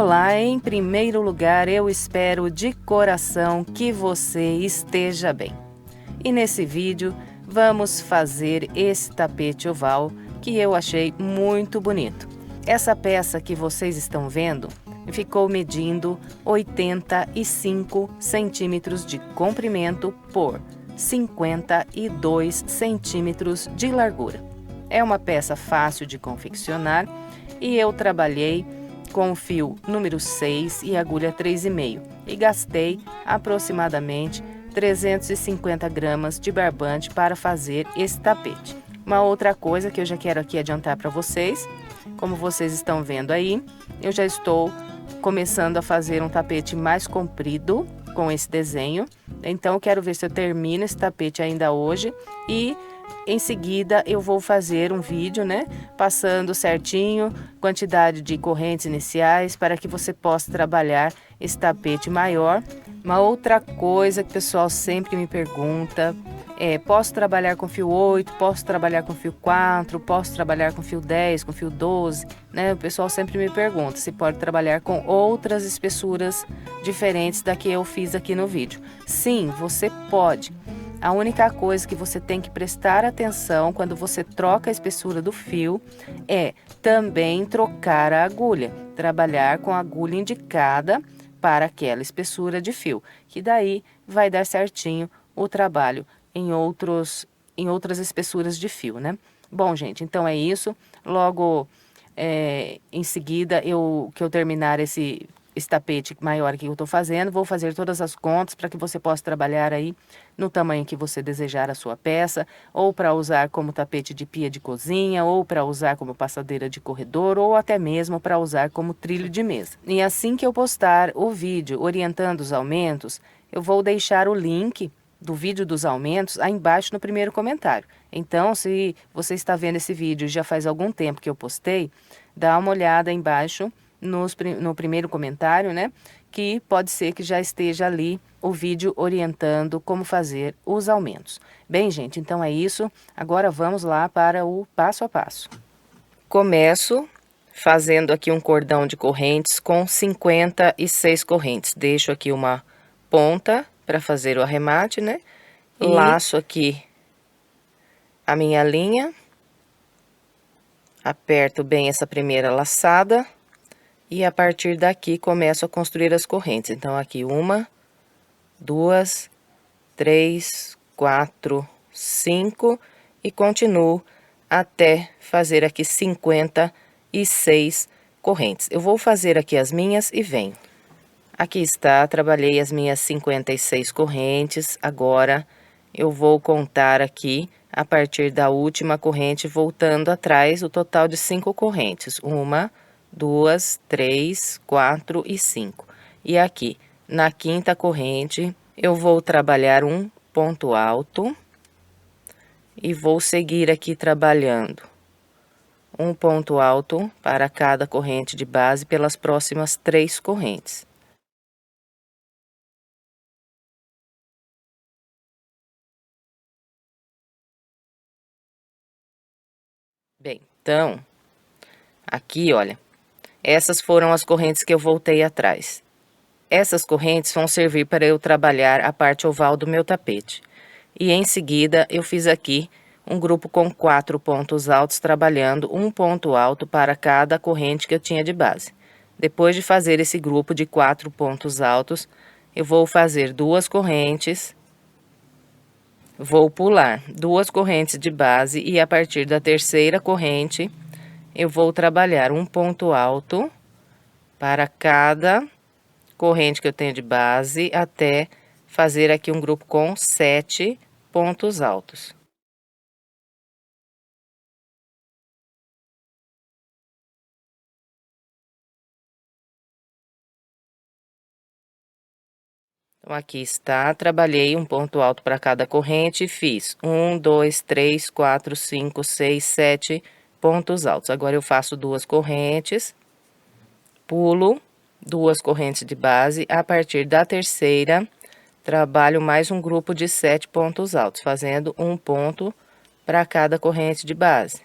Olá, em primeiro lugar, eu espero de coração que você esteja bem. E nesse vídeo, vamos fazer esse tapete oval que eu achei muito bonito. Essa peça que vocês estão vendo ficou medindo 85 centímetros de comprimento por 52 centímetros de largura. É uma peça fácil de confeccionar e eu trabalhei com o fio número 6 e agulha 3,5 e gastei aproximadamente 350 gramas de barbante para fazer esse tapete. Uma outra coisa que eu já quero aqui adiantar para vocês, como vocês estão vendo aí, eu já estou começando a fazer um tapete mais comprido com esse desenho. Então eu quero ver se eu termino esse tapete ainda hoje e em seguida eu vou fazer um vídeo, né, passando certinho quantidade de correntes iniciais para que você possa trabalhar esse tapete maior. Uma outra coisa que o pessoal sempre me pergunta é: posso trabalhar com fio 8, posso trabalhar com fio 4, posso trabalhar com fio 10, com fio 12, né? O pessoal sempre me pergunta se pode trabalhar com outras espessuras diferentes da que eu fiz aqui no vídeo. Sim, você pode. A única coisa que você tem que prestar atenção quando você troca a espessura do fio é também trocar a agulha, trabalhar com a agulha indicada para aquela espessura de fio, que daí vai dar certinho o trabalho em outras espessuras de fio, né? Bom, gente, então é isso. Logo em seguida que eu terminar esse tapete maior que eu tô fazendo, vou fazer todas as contas para que você possa trabalhar aí no tamanho que você desejar a sua peça, ou para usar como tapete de pia de cozinha, ou para usar como passadeira de corredor, ou até mesmo para usar como trilho de mesa. E assim que eu postar o vídeo orientando os aumentos, eu vou deixar o link do vídeo dos aumentos aí embaixo no primeiro comentário. Então, se você está vendo esse vídeo já faz algum tempo que eu postei, dá uma olhada aí embaixo no primeiro comentário, né? Que pode ser que já esteja ali o vídeo orientando como fazer os aumentos. Bem, gente, então é isso. Agora vamos lá para o passo a passo. Começo fazendo aqui um cordão de correntes com 56 correntes. Deixo aqui uma ponta para fazer o arremate, né? E laço aqui a minha linha. Aperto bem essa primeira laçada. E a partir daqui começo a construir as correntes. Então, aqui 1, 2, 3, 4, 5 e continuo até fazer aqui 56 correntes. Eu vou fazer aqui as minhas e venho. Aqui está, trabalhei as minhas 56 correntes. Agora, eu vou contar aqui a partir da última corrente, voltando atrás, o total de 5 correntes. 1, 2, 3, 4 e 5. E aqui, na quinta corrente, eu vou trabalhar um ponto alto e vou seguir aqui trabalhando um ponto alto para cada corrente de base pelas próximas 3 correntes. Bem, então, aqui, olha, essas foram as correntes que eu voltei atrás. Essas correntes vão servir para eu trabalhar a parte oval do meu tapete. E em seguida, eu fiz aqui um grupo com 4 pontos altos, trabalhando um ponto alto para cada corrente que eu tinha de base. Depois de fazer esse grupo de 4 pontos altos, eu vou fazer 2 correntes, vou pular 2 correntes de base e a partir da terceira corrente, eu vou trabalhar um ponto alto para cada corrente que eu tenho de base até fazer aqui um grupo com 7 pontos altos. Então, aqui está, trabalhei um ponto alto para cada corrente e fiz 1, 2, 3, 4, 5, 6, 7 pontos altos. Agora, eu faço 2 correntes, pulo 2 correntes de base, a partir da terceira, trabalho mais um grupo de 7 pontos altos, fazendo um ponto para cada corrente de base.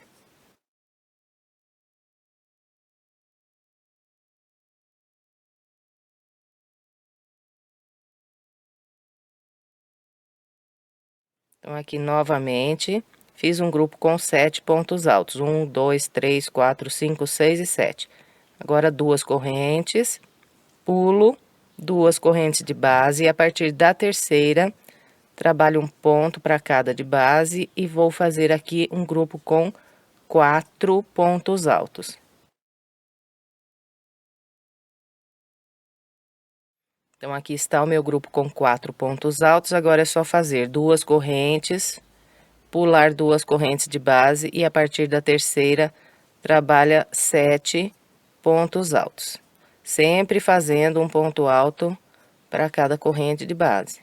Então, aqui novamente, fiz um grupo com 7 pontos altos. 1, 2, 3, 4, 5, 6 e 7. Agora, 2 correntes, pulo, 2 correntes de base, e a partir da terceira, trabalho um ponto para cada de base e vou fazer aqui um grupo com 4 pontos altos. Então, aqui está o meu grupo com 4 pontos altos. Agora é só fazer 2 correntes, pular 2 correntes de base e a partir da terceira trabalha 7 pontos altos. Sempre fazendo um ponto alto para cada corrente de base.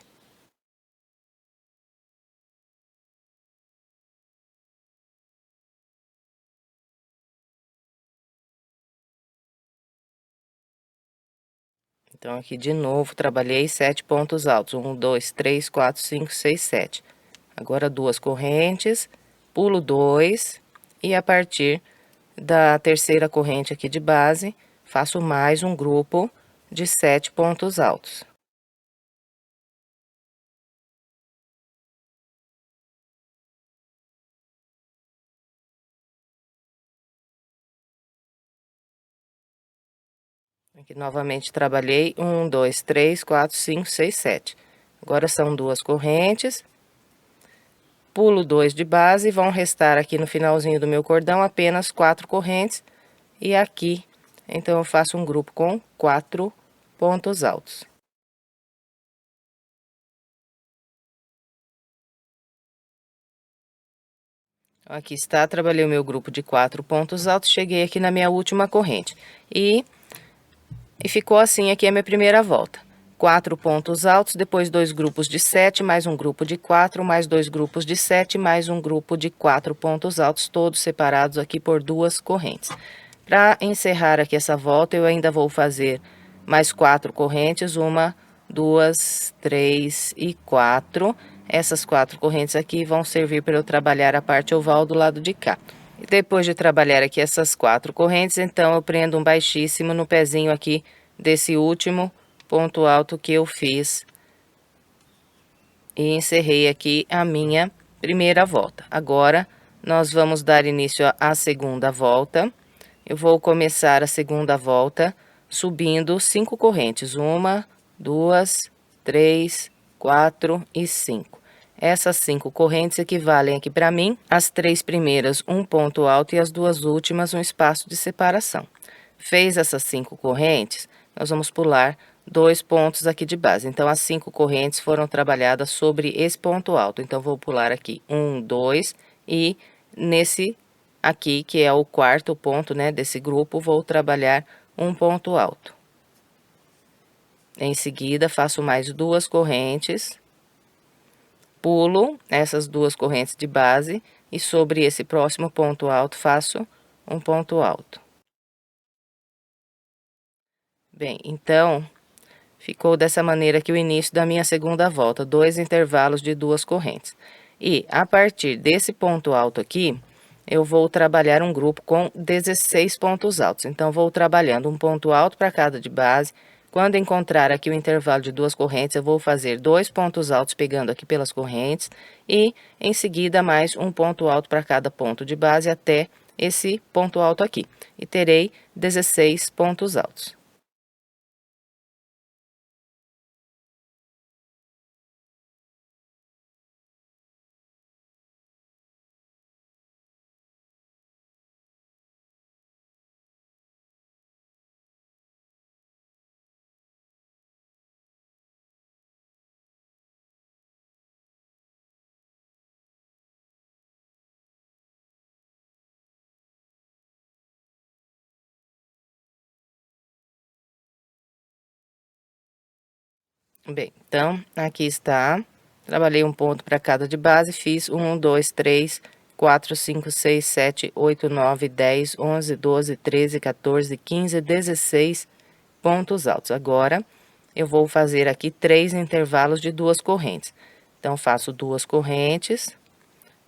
Então, aqui de novo, trabalhei 7 pontos altos. 1, 2, 3, 4, 5, 6, 7. Agora, 2 correntes, pulo 2 e a partir da terceira corrente aqui de base, faço mais um grupo de 7 pontos altos. Aqui novamente trabalhei 1, 2, 3, 4, 5, 6, 7. Agora são 2 correntes, pulo 2 de base e vão restar aqui no finalzinho do meu cordão apenas 4 correntes. E aqui, então, eu faço um grupo com 4 pontos altos. Aqui está, trabalhei o meu grupo de 4 pontos altos, cheguei aqui na minha última corrente. E ficou assim aqui a minha primeira volta. 4 pontos altos, depois 2 grupos de 7, mais um grupo de 4, mais 2 grupos de 7, mais um grupo de 4 pontos altos, todos separados aqui por 2 correntes. Para encerrar aqui essa volta, eu ainda vou fazer mais 4 correntes, 1, 2, 3 e 4. Essas 4 correntes aqui vão servir para eu trabalhar a parte oval do lado de cá. E depois de trabalhar aqui essas 4 correntes, então eu prendo um baixíssimo no pezinho aqui desse último ponto alto que eu fiz. E encerrei aqui a minha primeira volta. Agora, nós vamos dar início à segunda volta. Eu vou começar a segunda volta subindo 5 correntes. 1, 2, 3, 4 e 5. Essas 5 correntes equivalem aqui para mim, as 3 primeiras um ponto alto e as 2 últimas um espaço de separação. Fez essas 5 correntes, nós vamos pular 2 pontos aqui de base. Então, as 5 correntes foram trabalhadas sobre esse ponto alto. Então, vou pular aqui 1, 2 e nesse aqui, que é o quarto ponto, né, desse grupo, vou trabalhar um ponto alto. Em seguida, faço mais 2 correntes, pulo essas 2 correntes de base e sobre esse próximo ponto alto faço um ponto alto. Bem, então, ficou dessa maneira aqui o início da minha segunda volta, 2 intervalos de 2 correntes. E a partir desse ponto alto aqui, eu vou trabalhar um grupo com 16 pontos altos. Então, vou trabalhando um ponto alto para cada de base. Quando encontrar aqui o intervalo de 2 correntes, eu vou fazer 2 pontos altos pegando aqui pelas correntes. E, em seguida, mais um ponto alto para cada ponto de base até esse ponto alto aqui. E terei 16 pontos altos. Bem, então, aqui está. Trabalhei um ponto para cada de base, fiz 1, 2, 3, 4, 5, 6, 7, 8, 9, 10, 11, 12, 13, 14, 15, 16 pontos altos. Agora, eu vou fazer aqui 3 intervalos de 2 correntes. Então, faço 2 correntes,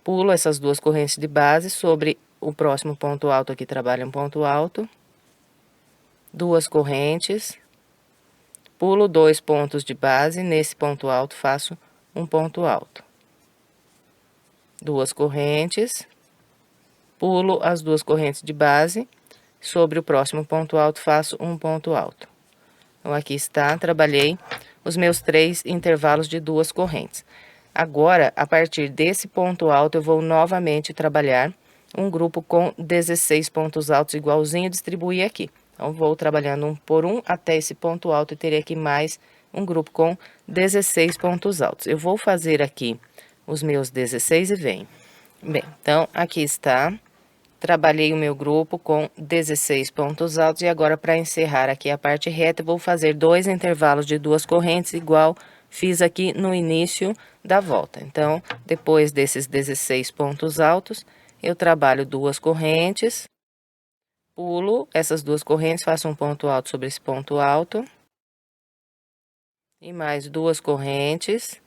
pulo essas 2 correntes de base, sobre o próximo ponto alto aqui, trabalho um ponto alto, 2 correntes, pulo 2 pontos de base, nesse ponto alto faço um ponto alto. duas correntes, pulo as duas correntes de base, sobre o próximo ponto alto faço um ponto alto. Então, aqui está, trabalhei os meus 3 intervalos de duas correntes. Agora, a partir desse ponto alto, eu vou novamente trabalhar um grupo com 16 pontos altos, igualzinho, distribuir aqui. Então, vou trabalhando um por um até esse ponto alto e terei aqui mais um grupo com 16 pontos altos. Eu vou fazer aqui os meus 16 e venho. Bem, então, aqui está. Trabalhei o meu grupo com 16 pontos altos e agora para encerrar aqui a parte reta, eu vou fazer 2 intervalos de duas correntes, igual fiz aqui no início da volta. Então, depois desses 16 pontos altos, eu trabalho duas correntes, pulo essas duas correntes, faço um ponto alto sobre esse ponto alto, e mais duas correntes,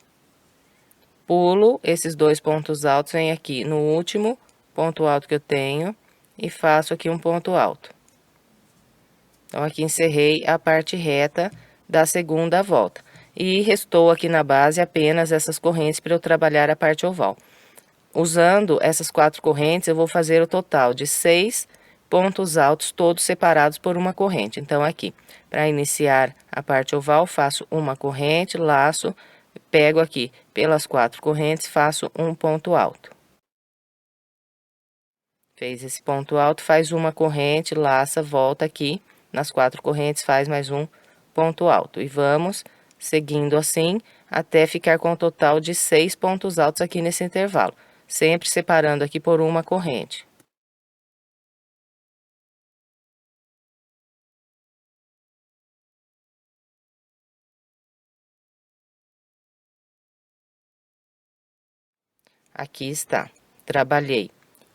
pulo esses dois pontos altos, venho aqui no último ponto alto que eu tenho e faço aqui um ponto alto. Então, aqui encerrei a parte reta da segunda volta. E restou aqui na base apenas essas correntes para eu trabalhar a parte oval. Usando essas 4 correntes, eu vou fazer o total de 6 pontos altos, todos separados por uma corrente. Então, aqui, para iniciar a parte oval, faço uma corrente, laço, pego aqui pelas 4 correntes, faço um ponto alto. Fez esse ponto alto, faz uma corrente, laça, volta aqui nas 4 correntes, faz mais um ponto alto. E vamos seguindo assim até ficar com um total de 6 pontos altos aqui nesse intervalo, sempre separando aqui por uma corrente. Aqui está, trabalhei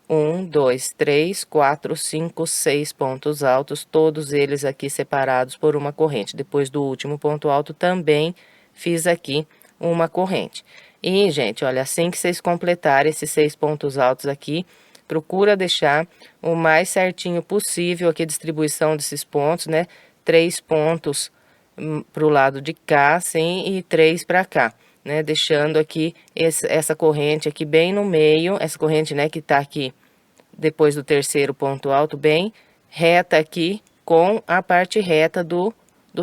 1, 2, 3, 4, 5, 6 pontos altos, todos eles aqui separados por uma corrente. Depois do último ponto alto, também fiz aqui uma corrente. E, gente, olha, assim que vocês completarem esses 6 pontos altos aqui, procura deixar o mais certinho possível aqui a distribuição desses pontos, né? 3 pontos para o lado de cá, assim, e 3 para cá. Né, deixando aqui essa corrente aqui bem no meio, essa corrente, né, que tá aqui depois do terceiro ponto alto, bem reta aqui com a parte reta do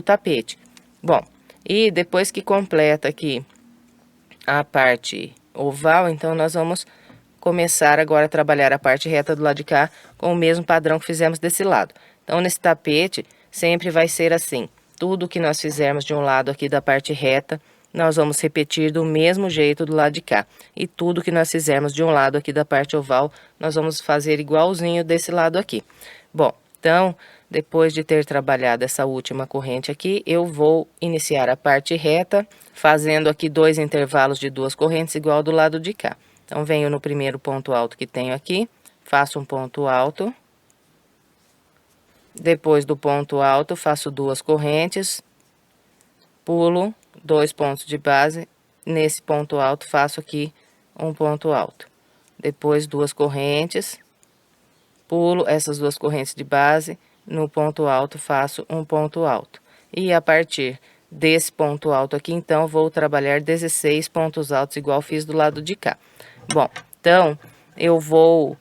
tapete. Bom, e depois que completa aqui a parte oval, então nós vamos começar agora a trabalhar a parte reta do lado de cá com o mesmo padrão que fizemos desse lado. Então, nesse tapete, sempre vai ser assim, tudo que nós fizermos de um lado aqui da parte reta, nós vamos repetir do mesmo jeito do lado de cá. E tudo que nós fizermos de um lado aqui da parte oval, nós vamos fazer igualzinho desse lado aqui. Bom, então, depois de ter trabalhado essa última corrente aqui, eu vou iniciar a parte reta, fazendo aqui 2 intervalos de duas correntes igual do lado de cá. Então, venho no primeiro ponto alto que tenho aqui, faço um ponto alto. Depois do ponto alto, faço duas correntes, pulo 2 pontos de base, nesse ponto alto faço aqui um ponto alto. Depois 2 correntes, pulo essas 2 correntes de base, no ponto alto faço um ponto alto. E a partir desse ponto alto aqui, então, vou trabalhar 16 pontos altos, igual fiz do lado de cá. Bom, então, eu vou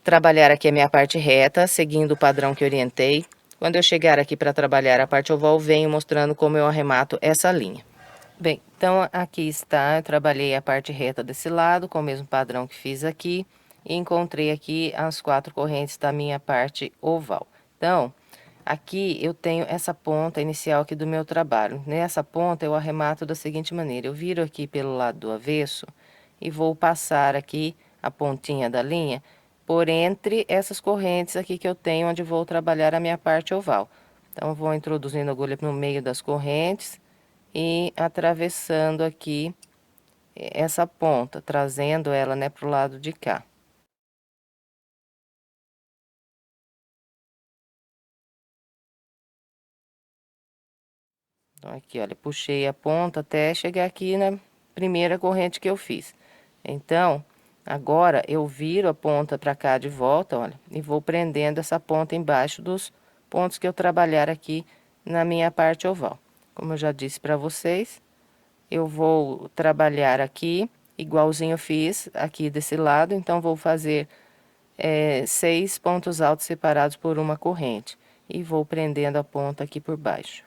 trabalhar aqui a minha parte reta, seguindo o padrão que orientei. Quando eu chegar aqui para trabalhar a parte oval, venho mostrando como eu arremato essa linha. Bem, então aqui está, eu trabalhei a parte reta desse lado, com o mesmo padrão que fiz aqui, e encontrei aqui as 4 correntes da minha parte oval. Então, aqui eu tenho essa ponta inicial aqui do meu trabalho. Nessa ponta eu arremato da seguinte maneira, eu viro aqui pelo lado do avesso, e vou passar aqui a pontinha da linha por entre essas correntes aqui que eu tenho, onde vou trabalhar a minha parte oval. Então, vou introduzindo a agulha no meio das correntes e atravessando aqui essa ponta, trazendo ela, né, pro lado de cá. Então, aqui, olha, puxei a ponta até chegar aqui na primeira corrente que eu fiz. Então, agora eu viro a ponta para cá de volta, olha, e vou prendendo essa ponta embaixo dos pontos que eu trabalhar aqui na minha parte oval. Como eu já disse para vocês, eu vou trabalhar aqui igualzinho eu fiz aqui desse lado, então vou fazer 6 pontos altos separados por uma corrente e vou prendendo a ponta aqui por baixo.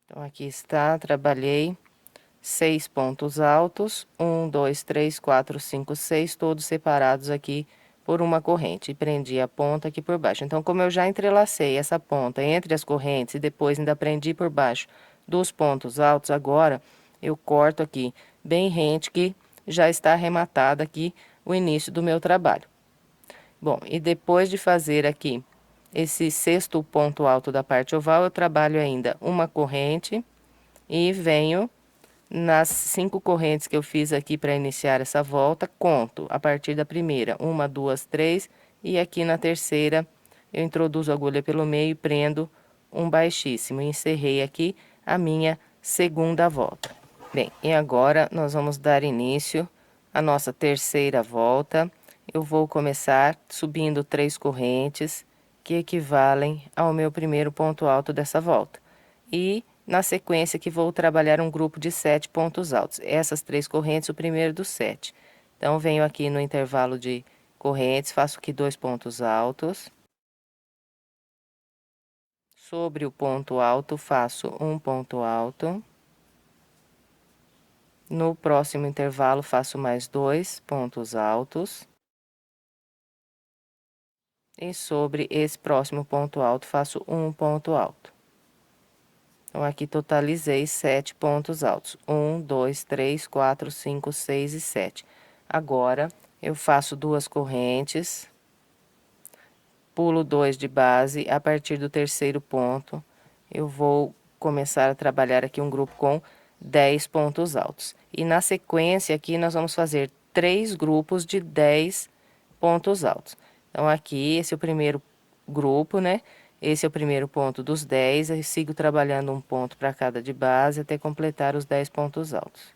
Então, aqui está, trabalhei 6 pontos altos, 1, 2, 3, 4, 5, 6, todos separados aqui por uma corrente, e prendi a ponta aqui por baixo. Então, como eu já entrelacei essa ponta entre as correntes e depois ainda prendi por baixo dos pontos altos, agora eu corto aqui bem rente, que já está arrematada aqui o início do meu trabalho. Bom, e depois de fazer aqui esse sexto ponto alto da parte oval, eu trabalho ainda uma corrente e venho nas 5 correntes que eu fiz aqui para iniciar essa volta, conto a partir da primeira, 1, 2, 3, e aqui na terceira eu introduzo a agulha pelo meio e prendo um baixíssimo. E encerrei aqui a minha segunda volta. Bem, e agora nós vamos dar início à nossa terceira volta. Eu vou começar subindo 3 correntes, que equivalem ao meu primeiro ponto alto dessa volta. E na sequência que vou trabalhar um grupo de 7 pontos altos. Essas 3 correntes, o primeiro dos 7. Então, venho aqui no intervalo de correntes, faço aqui 2 pontos altos. Sobre o ponto alto, faço um ponto alto. No próximo intervalo, faço mais 2 pontos altos. E sobre esse próximo ponto alto, faço um ponto alto. Então, aqui totalizei 7 pontos altos. 1, 2, 3, 4, 5, 6 e 7. Agora, eu faço 2 correntes, pulo 2 de base, a partir do terceiro ponto, eu vou começar a trabalhar aqui um grupo com 10 pontos altos. E na sequência aqui, nós vamos fazer 3 grupos de 10 pontos altos. Então, aqui, esse é o primeiro grupo, né? Esse é o primeiro ponto dos 10, eu sigo trabalhando um ponto para cada de base até completar os 10 pontos altos.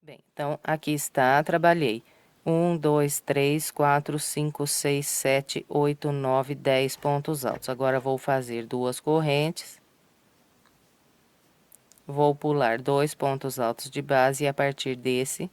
Bem, então, aqui está, trabalhei 1, 2, 3, 4, 5, 6, 7, 8, 9, 10 pontos altos. Agora, vou fazer 2 correntes. Vou pular 2 pontos altos de base e a partir desse,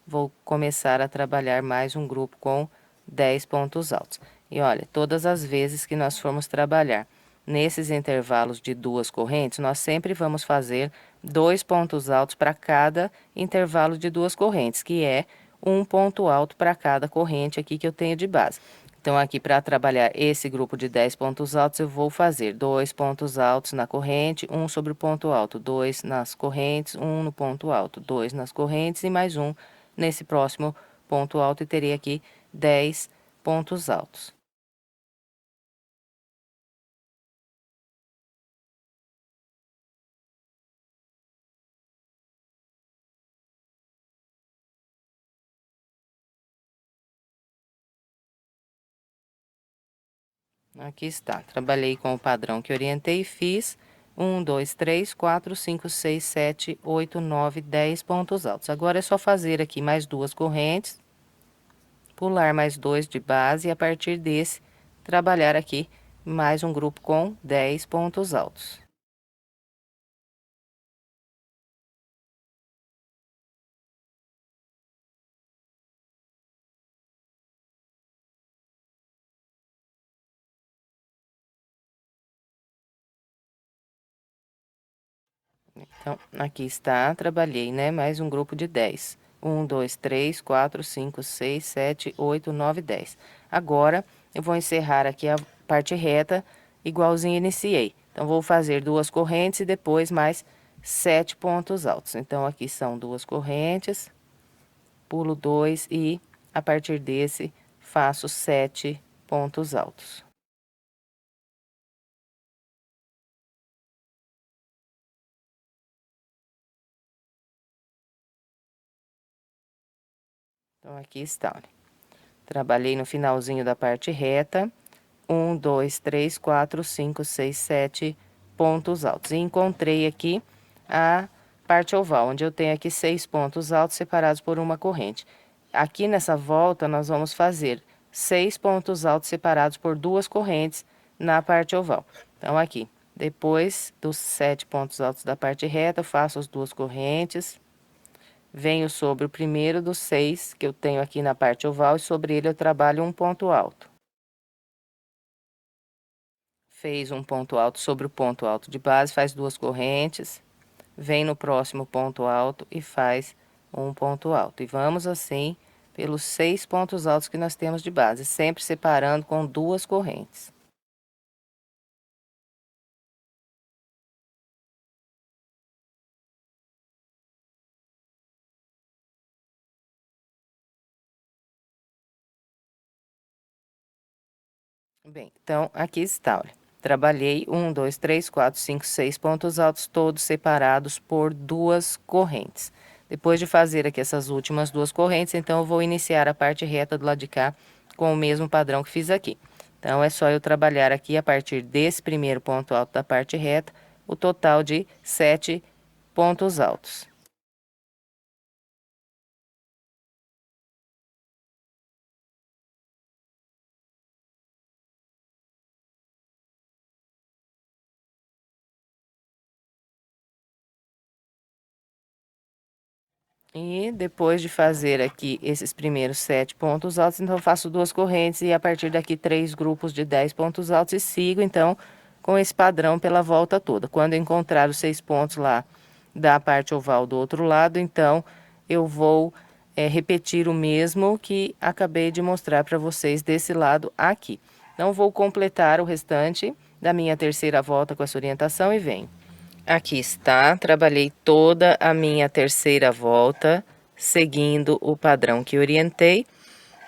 vou começar a trabalhar mais um grupo com 10 pontos altos. E olha, todas as vezes que nós formos trabalhar nesses intervalos de 2 correntes, nós sempre vamos fazer 2 pontos altos para cada intervalo de 2 correntes, que é um ponto alto para cada corrente aqui que eu tenho de base. Então, aqui para trabalhar esse grupo de 10 pontos altos, eu vou fazer 2 pontos altos na corrente, um sobre o ponto alto, 2 nas correntes, um no ponto alto, 2 nas correntes e mais um nesse próximo ponto alto, e terei aqui 10 pontos altos. Aqui está, trabalhei com o padrão que orientei e fiz 1, 2, 3, 4, 5, 6, 7, 8, 9, 10 pontos altos. Agora é só fazer aqui mais 2 correntes, pular mais 2 de base e a partir desse trabalhar aqui mais um grupo com 10 pontos altos. Então, aqui está, trabalhei, né? Mais um grupo de 10. 1, 2, 3, 4, 5, 6, 7, 8, 9, 10. Agora, eu vou encerrar aqui a parte reta, igualzinho iniciei. Então, vou fazer 2 correntes e depois mais 7 pontos altos. Então, aqui são 2 correntes, pulo 2 e, a partir desse, faço 7 pontos altos. Então, aqui está, olha. Trabalhei no finalzinho da parte reta, 1, 2, 3, 4, 5, 6, 7 pontos altos. E encontrei aqui a parte oval, onde eu tenho aqui 6 pontos altos separados por uma corrente. Aqui nessa volta, nós vamos fazer 6 pontos altos separados por 2 correntes na parte oval. Então, aqui, depois dos 7 pontos altos da parte reta, eu faço as 2 correntes. Venho sobre o primeiro dos 6 que eu tenho aqui na parte oval e sobre ele eu trabalho um ponto alto. Fez um ponto alto sobre o ponto alto de base, faz 2 correntes, vem no próximo ponto alto e faz um ponto alto. E vamos assim pelos 6 pontos altos que nós temos de base, sempre separando com 2 correntes. Bem, então, aqui está, olha. Trabalhei 1, 2, 3, 4, 5, 6 pontos altos, todos separados por 2 correntes. Depois de fazer aqui essas últimas 2 correntes, então, eu vou iniciar a parte reta do lado de cá com o mesmo padrão que fiz aqui. Então, é só eu trabalhar aqui, a partir desse primeiro ponto alto da parte reta, o total de 7 pontos altos. E depois de fazer aqui esses primeiros 7 pontos altos, então eu faço 2 correntes e a partir daqui 3 grupos de 10 pontos altos e sigo então com esse padrão pela volta toda. Quando eu encontrar os 6 pontos lá da parte oval do outro lado, então eu vou repetir o mesmo que acabei de mostrar para vocês desse lado aqui. Então vou completar o restante da minha terceira volta com essa orientação e venho. Aqui está, trabalhei toda a minha terceira volta, seguindo o padrão que orientei.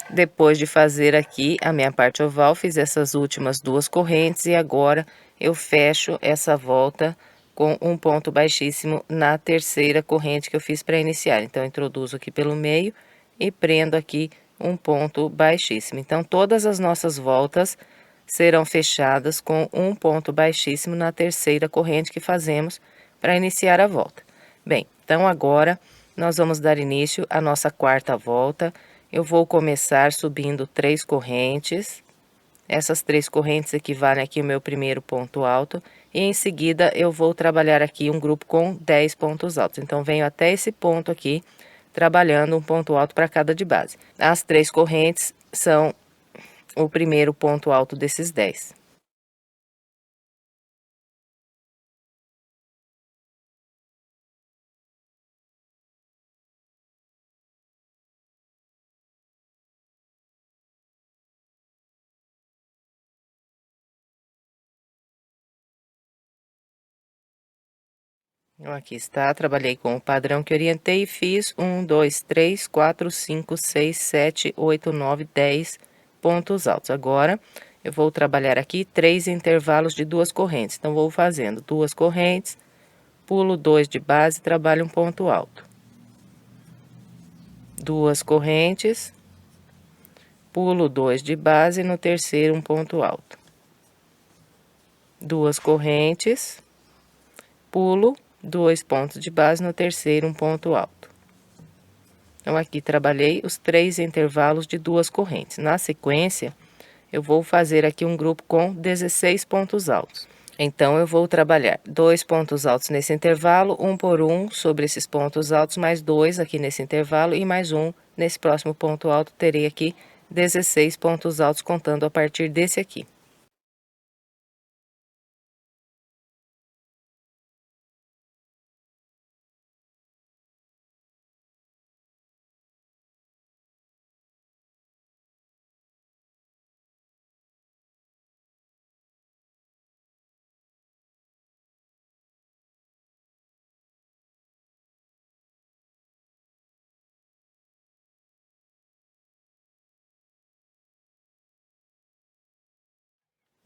Depois de fazer aqui a minha parte oval, fiz essas últimas 2 correntes e agora eu fecho essa volta com um ponto baixíssimo na terceira corrente que eu fiz para iniciar. Então, introduzo aqui pelo meio e prendo aqui um ponto baixíssimo. Então, todas as nossas voltas serão fechadas com um ponto baixíssimo na terceira corrente que fazemos para iniciar a volta. Bem, então agora nós vamos dar início à nossa quarta volta. Eu vou começar subindo 3 correntes. Essas 3 correntes equivalem aqui ao meu primeiro ponto alto. E em seguida eu vou trabalhar aqui um grupo com 10 pontos altos. Então, venho até esse ponto aqui, trabalhando um ponto alto para cada de base. As 3 correntes são o primeiro ponto alto desses 10. Então, aqui está, trabalhei com o padrão que orientei e fiz 1, 2, 3, 4, 5, 6, 7, 8, 9, 10 pontos altos. Agora, eu vou trabalhar aqui 3 intervalos de 2 correntes. Então, vou fazendo 2 correntes, pulo 2 de base, trabalho um ponto alto. 2 correntes, pulo 2 de base, no terceiro um ponto alto. 2 correntes, pulo 2 pontos de base, no terceiro um ponto alto. Então, aqui trabalhei os 3 intervalos de 2 correntes. Na sequência, eu vou fazer aqui um grupo com 16 pontos altos. Então, eu vou trabalhar 2 pontos altos nesse intervalo, um por um sobre esses pontos altos, mais 2 aqui nesse intervalo e mais um nesse próximo ponto alto. Terei aqui 16 pontos altos contando a partir desse aqui.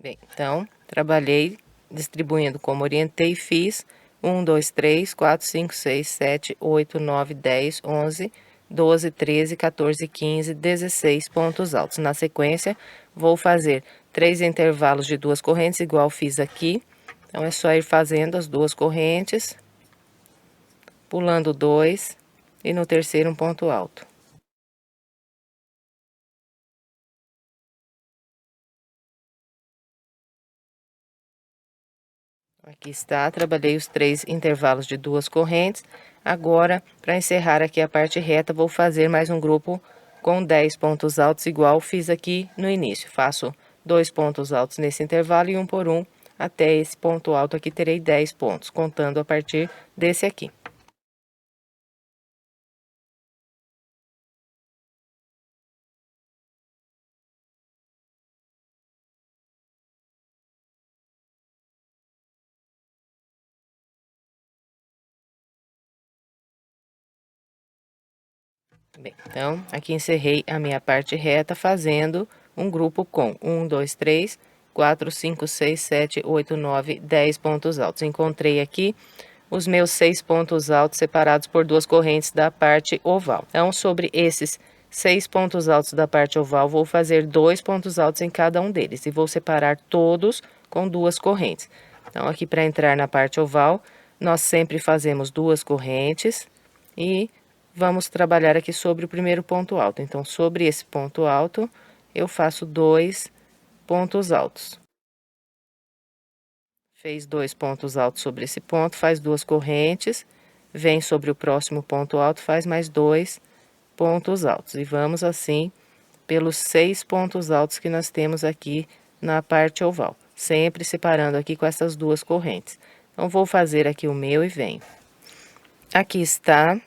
Bem, então, trabalhei distribuindo como orientei e fiz 1, 2, 3, 4, 5, 6, 7, 8, 9, 10, 11, 12, 13, 14, 15, 16 pontos altos. Na sequência, vou fazer 3 intervalos de 2 correntes, igual fiz aqui. Então, é só ir fazendo as 2 correntes, pulando 2 e no terceiro um ponto alto. Aqui está, trabalhei os 3 intervalos de 2 correntes. Agora, para encerrar aqui a parte reta, vou fazer mais um grupo com 10 pontos altos, igual fiz aqui no início. Faço 2 pontos altos nesse intervalo e um por um, até esse ponto alto aqui terei 10 pontos, contando a partir desse aqui. Bem, então, aqui encerrei a minha parte reta fazendo um grupo com 1, 2, 3, 4, 5, 6, 7, 8, 9, 10 pontos altos. Encontrei aqui os meus 6 pontos altos separados por 2 correntes da parte oval. Então, sobre esses 6 pontos altos da parte oval, vou fazer 2 pontos altos em cada um deles e vou separar todos com 2 correntes. Então, aqui para entrar na parte oval, nós sempre fazemos 2 correntes e vamos trabalhar aqui sobre o primeiro ponto alto. Então, sobre esse ponto alto, eu faço 2 pontos altos. Fez 2 pontos altos sobre esse ponto, faz 2 correntes, vem sobre o próximo ponto alto, faz mais 2 pontos altos. E vamos assim pelos 6 pontos altos que nós temos aqui na parte oval, sempre separando aqui com essas 2 correntes. Então, vou fazer aqui o meu e venho. Aqui está.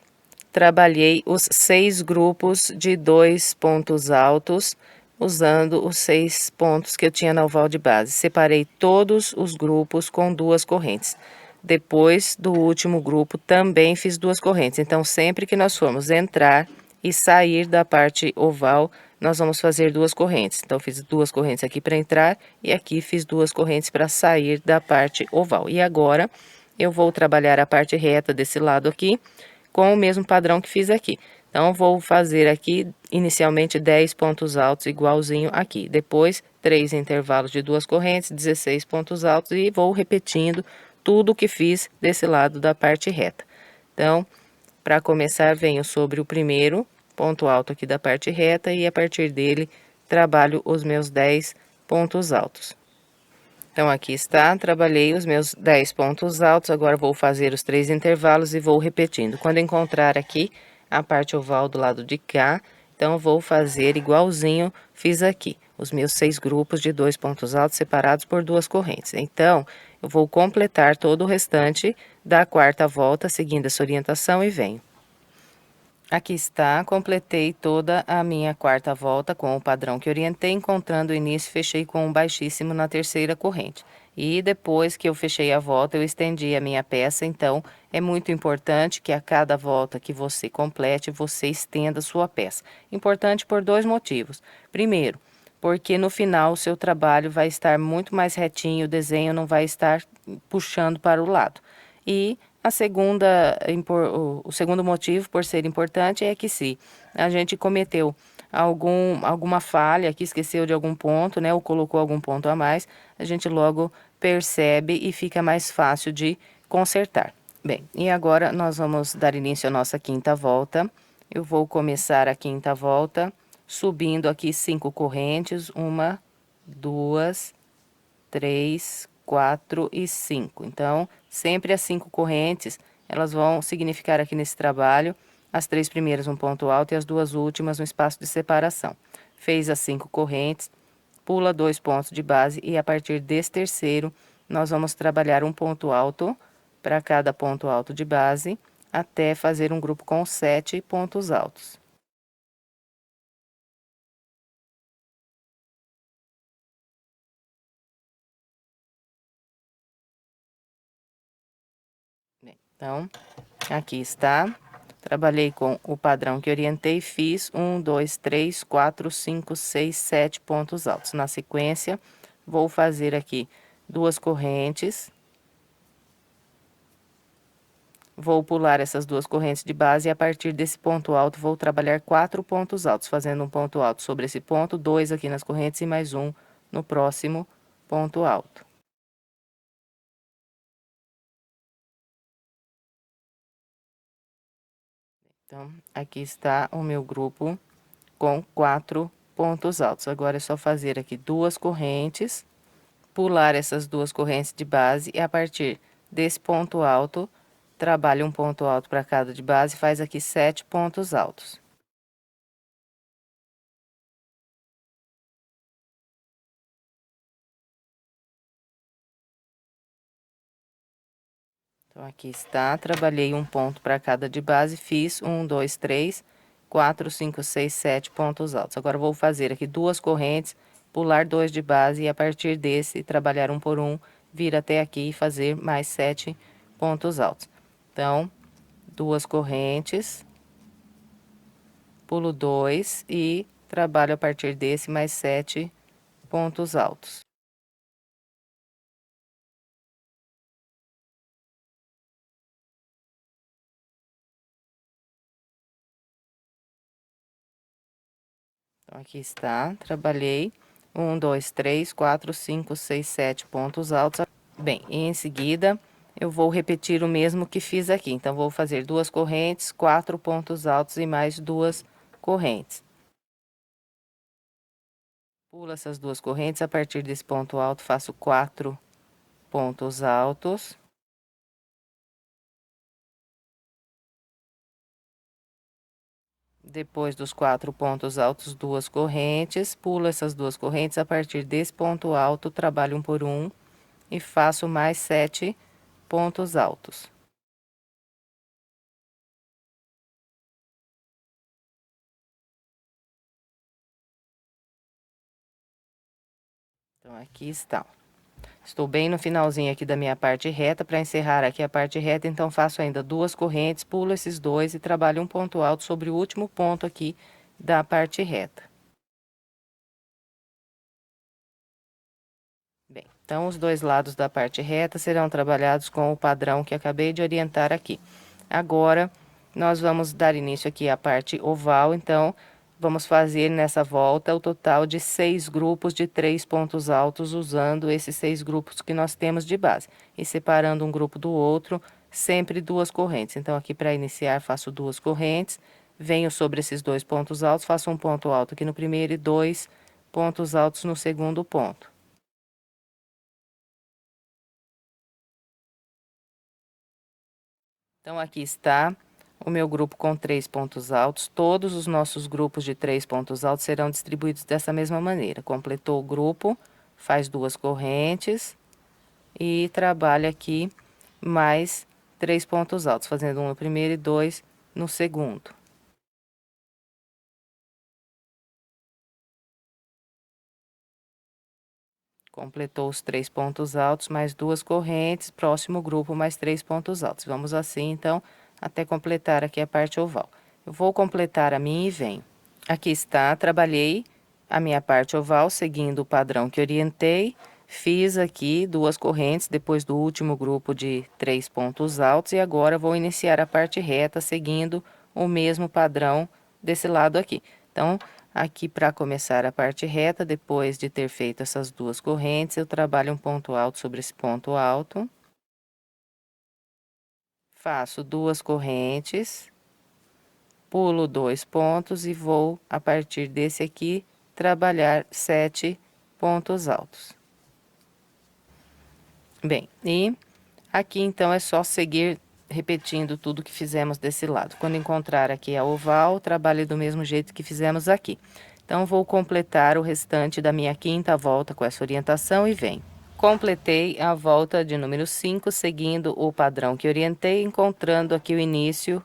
Trabalhei os 6 grupos de 2 pontos altos, usando os 6 pontos que eu tinha na oval de base. Separei todos os grupos com 2 correntes. Depois do último grupo, também fiz 2 correntes. Então, sempre que nós formos entrar e sair da parte oval, nós vamos fazer 2 correntes. Então, fiz 2 correntes aqui para entrar e aqui fiz 2 correntes para sair da parte oval. E agora, eu vou trabalhar a parte reta desse lado aqui, com o mesmo padrão que fiz aqui. Então, vou fazer aqui, inicialmente, 10 pontos altos, igualzinho aqui. Depois, 3 intervalos de 2 correntes, 16 pontos altos, e vou repetindo tudo o que fiz desse lado da parte reta. Então, para começar, venho sobre o primeiro ponto alto aqui da parte reta, e a partir dele, trabalho os meus 10 pontos altos. Então, aqui está, trabalhei os meus 10 pontos altos, agora vou fazer os 3 intervalos e vou repetindo. Quando encontrar aqui a parte oval do lado de cá, então, vou fazer igualzinho fiz aqui, os meus 6 grupos de 2 pontos altos separados por 2 correntes. Então, eu vou completar todo o restante da quarta volta, seguindo essa orientação e venho. Aqui está, completei toda a minha quarta volta com o padrão que orientei, encontrando o início, fechei com um baixíssimo na terceira corrente. E depois que eu fechei a volta, eu estendi a minha peça, então é muito importante que a cada volta que você complete, você estenda a sua peça. Importante por 2 motivos. Primeiro, porque no final o seu trabalho vai estar muito mais retinho, o desenho não vai estar puxando para o lado. E o segundo motivo por ser importante é que se a gente cometeu alguma falha, que esqueceu de algum ponto, né, ou colocou algum ponto a mais, a gente logo percebe e fica mais fácil de consertar. Bem, e agora nós vamos dar início à nossa quinta volta. Eu vou começar a quinta volta subindo aqui 5 correntes, 1, 2, 3, 4 e 5. Então, sempre as 5 correntes, elas vão significar aqui nesse trabalho, as 3 primeiras um ponto alto e as 2 últimas um espaço de separação. Fez as 5 correntes, pula 2 pontos de base e a partir desse terceiro, nós vamos trabalhar um ponto alto para cada ponto alto de base, até fazer um grupo com 7 pontos altos. Então, aqui está. Trabalhei com o padrão que orientei, fiz 1, 2, 3, 4, 5, 6, 7 pontos altos. Na sequência, vou fazer aqui 2 correntes. Vou pular essas duas correntes de base e a partir desse ponto alto vou trabalhar 4 pontos altos, fazendo um ponto alto sobre esse ponto, 2 aqui nas correntes e mais um no próximo ponto alto. Então, aqui está o meu grupo com 4 pontos altos. Agora é só fazer aqui duas correntes, pular essas duas correntes de base e a partir desse ponto alto, trabalha um ponto alto para cada de base, faz aqui 7 pontos altos. Então, aqui está, trabalhei um ponto para cada de base, fiz 1, 2, 3, 4, 5, 6, 7 pontos altos. Agora, vou fazer aqui duas correntes, pular 2 de base e a partir desse, trabalhar um por um, vir até aqui e fazer mais 7 pontos altos. Então, duas correntes, pulo 2 e trabalho a partir desse mais 7 pontos altos. Então, aqui está, trabalhei 1, 2, 3, 4, 5, 6, 7 pontos altos. Bem, e em seguida, eu vou repetir o mesmo que fiz aqui. Então, vou fazer duas correntes, 4 pontos altos e mais duas correntes. Pulo essas duas correntes, a partir desse ponto alto, faço 4 pontos altos. Depois dos 4 pontos altos, duas correntes, pulo essas duas correntes, a partir desse ponto alto, trabalho um por um e faço mais 7 pontos altos. Então, aqui está. Estou bem no finalzinho aqui da minha parte reta, para encerrar aqui a parte reta, então faço ainda duas correntes, pulo esses dois e trabalho um ponto alto sobre o último ponto aqui da parte reta. Bem, então os dois lados da parte reta serão trabalhados com o padrão que acabei de orientar aqui. Agora, nós vamos dar início aqui à parte oval, então, vamos fazer nessa volta o total de 6 grupos de 3 pontos altos, usando esses 6 grupos que nós temos de base. E separando um grupo do outro, sempre duas correntes. Então, aqui para iniciar, faço duas correntes, venho sobre esses dois pontos altos, faço um ponto alto aqui no primeiro e 2 pontos altos no segundo ponto. Então, aqui está o meu grupo com 3 pontos altos. Todos os nossos grupos de 3 pontos altos serão distribuídos dessa mesma maneira. Completou o grupo, faz duas correntes e trabalha aqui mais 3 pontos altos, fazendo um no primeiro e 2 no segundo. Completou os 3 pontos altos, mais duas correntes, próximo grupo, mais 3 pontos altos. Vamos assim, então, até completar aqui a parte oval. Eu vou completar a minha e venho. Aqui está, trabalhei a minha parte oval, seguindo o padrão que orientei. Fiz aqui duas correntes, depois do último grupo de 3 pontos altos. E agora, vou iniciar a parte reta, seguindo o mesmo padrão desse lado aqui. Então, aqui para começar a parte reta, depois de ter feito essas duas correntes, eu trabalho um ponto alto sobre esse ponto alto. Faço duas correntes, pulo 2 pontos e vou, a partir desse aqui, trabalhar 7 pontos altos. Bem, e aqui então é só seguir repetindo tudo que fizemos desse lado. Quando encontrar aqui a oval, trabalhe do mesmo jeito que fizemos aqui. Então, vou completar o restante da minha quinta volta com essa orientação e venho. Completei a volta de número 5, seguindo o padrão que orientei, encontrando aqui o início,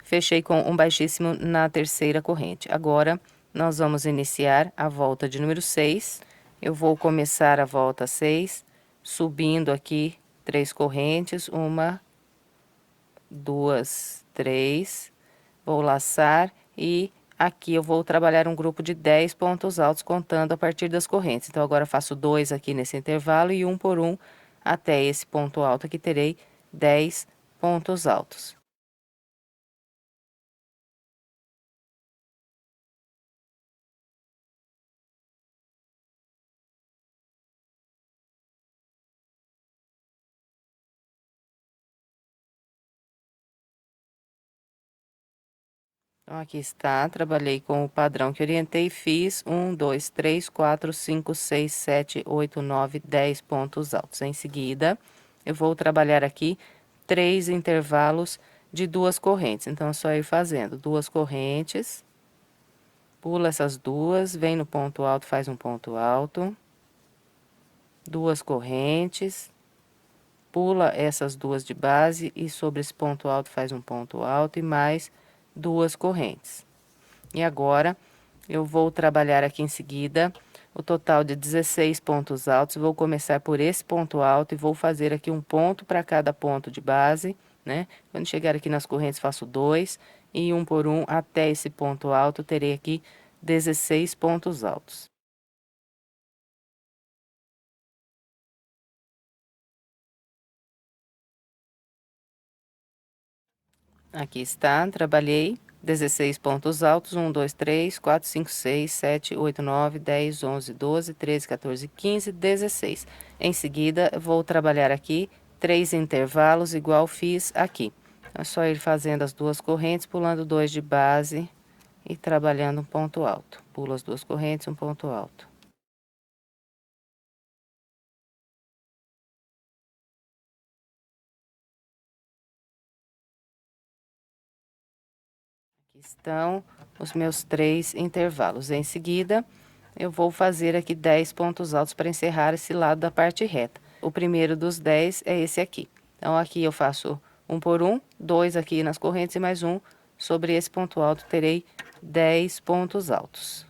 fechei com um baixíssimo na terceira corrente. Agora, nós vamos iniciar a volta de número 6. Eu vou começar a volta 6, subindo aqui 3 correntes, 1, 2, 3, vou laçar e aqui eu vou trabalhar um grupo de 10 pontos altos, contando a partir das correntes. Então, agora faço 2 aqui nesse intervalo e um por um até esse ponto alto aqui terei 10 pontos altos. Então, aqui está, trabalhei com o padrão que orientei, fiz 1, 2, 3, 4, 5, 6, 7, 8, 9, 10 pontos altos. Em seguida, eu vou trabalhar aqui 3 intervalos de 2 correntes. Então, é só ir fazendo 2 correntes, pula essas duas, vem no ponto alto, faz um ponto alto, 2 correntes, pula essas duas de base e sobre esse ponto alto faz um ponto alto e mais 2 correntes. E agora, eu vou trabalhar aqui em seguida o total de 16 pontos altos. Vou começar por esse ponto alto e vou fazer aqui um ponto para cada ponto de base, né? Quando chegar aqui nas correntes, faço 2 e um por um até esse ponto alto, terei aqui 16 pontos altos. Aqui está, trabalhei 16 pontos altos, 1, 2, 3, 4, 5, 6, 7, 8, 9, 10, 11, 12, 13, 14, 15, 16. Em seguida, vou trabalhar aqui 3 intervalos, igual fiz aqui. É só ir fazendo as duas correntes, pulando 2 de base e trabalhando um ponto alto. Pulo as duas correntes, um ponto alto. Aqui estão os meus 3 intervalos. Em seguida, eu vou fazer aqui 10 pontos altos para encerrar esse lado da parte reta. O primeiro dos 10 é esse aqui. Então, aqui eu faço um por um, 2 aqui nas correntes e mais um sobre esse ponto alto, terei 10 pontos altos.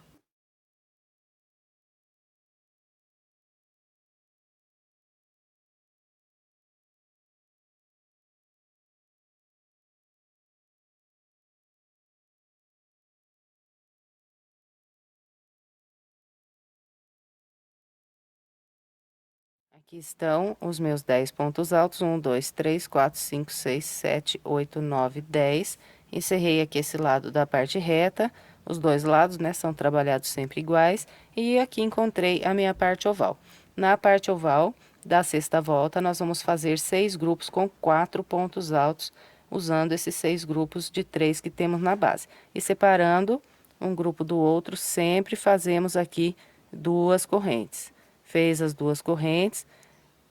Aqui estão os meus 10 pontos altos, 1, 2, 3, 4, 5, 6, 7, 8, 9, 10. Encerrei aqui esse lado da parte reta, os dois lados, né, são trabalhados sempre iguais. E aqui encontrei a minha parte oval. Na parte oval da sexta volta, nós vamos fazer 6 grupos com 4 pontos altos, usando esses 6 grupos de 3 que temos na base. E separando um grupo do outro, sempre fazemos aqui 2 correntes. Fez as 2 correntes,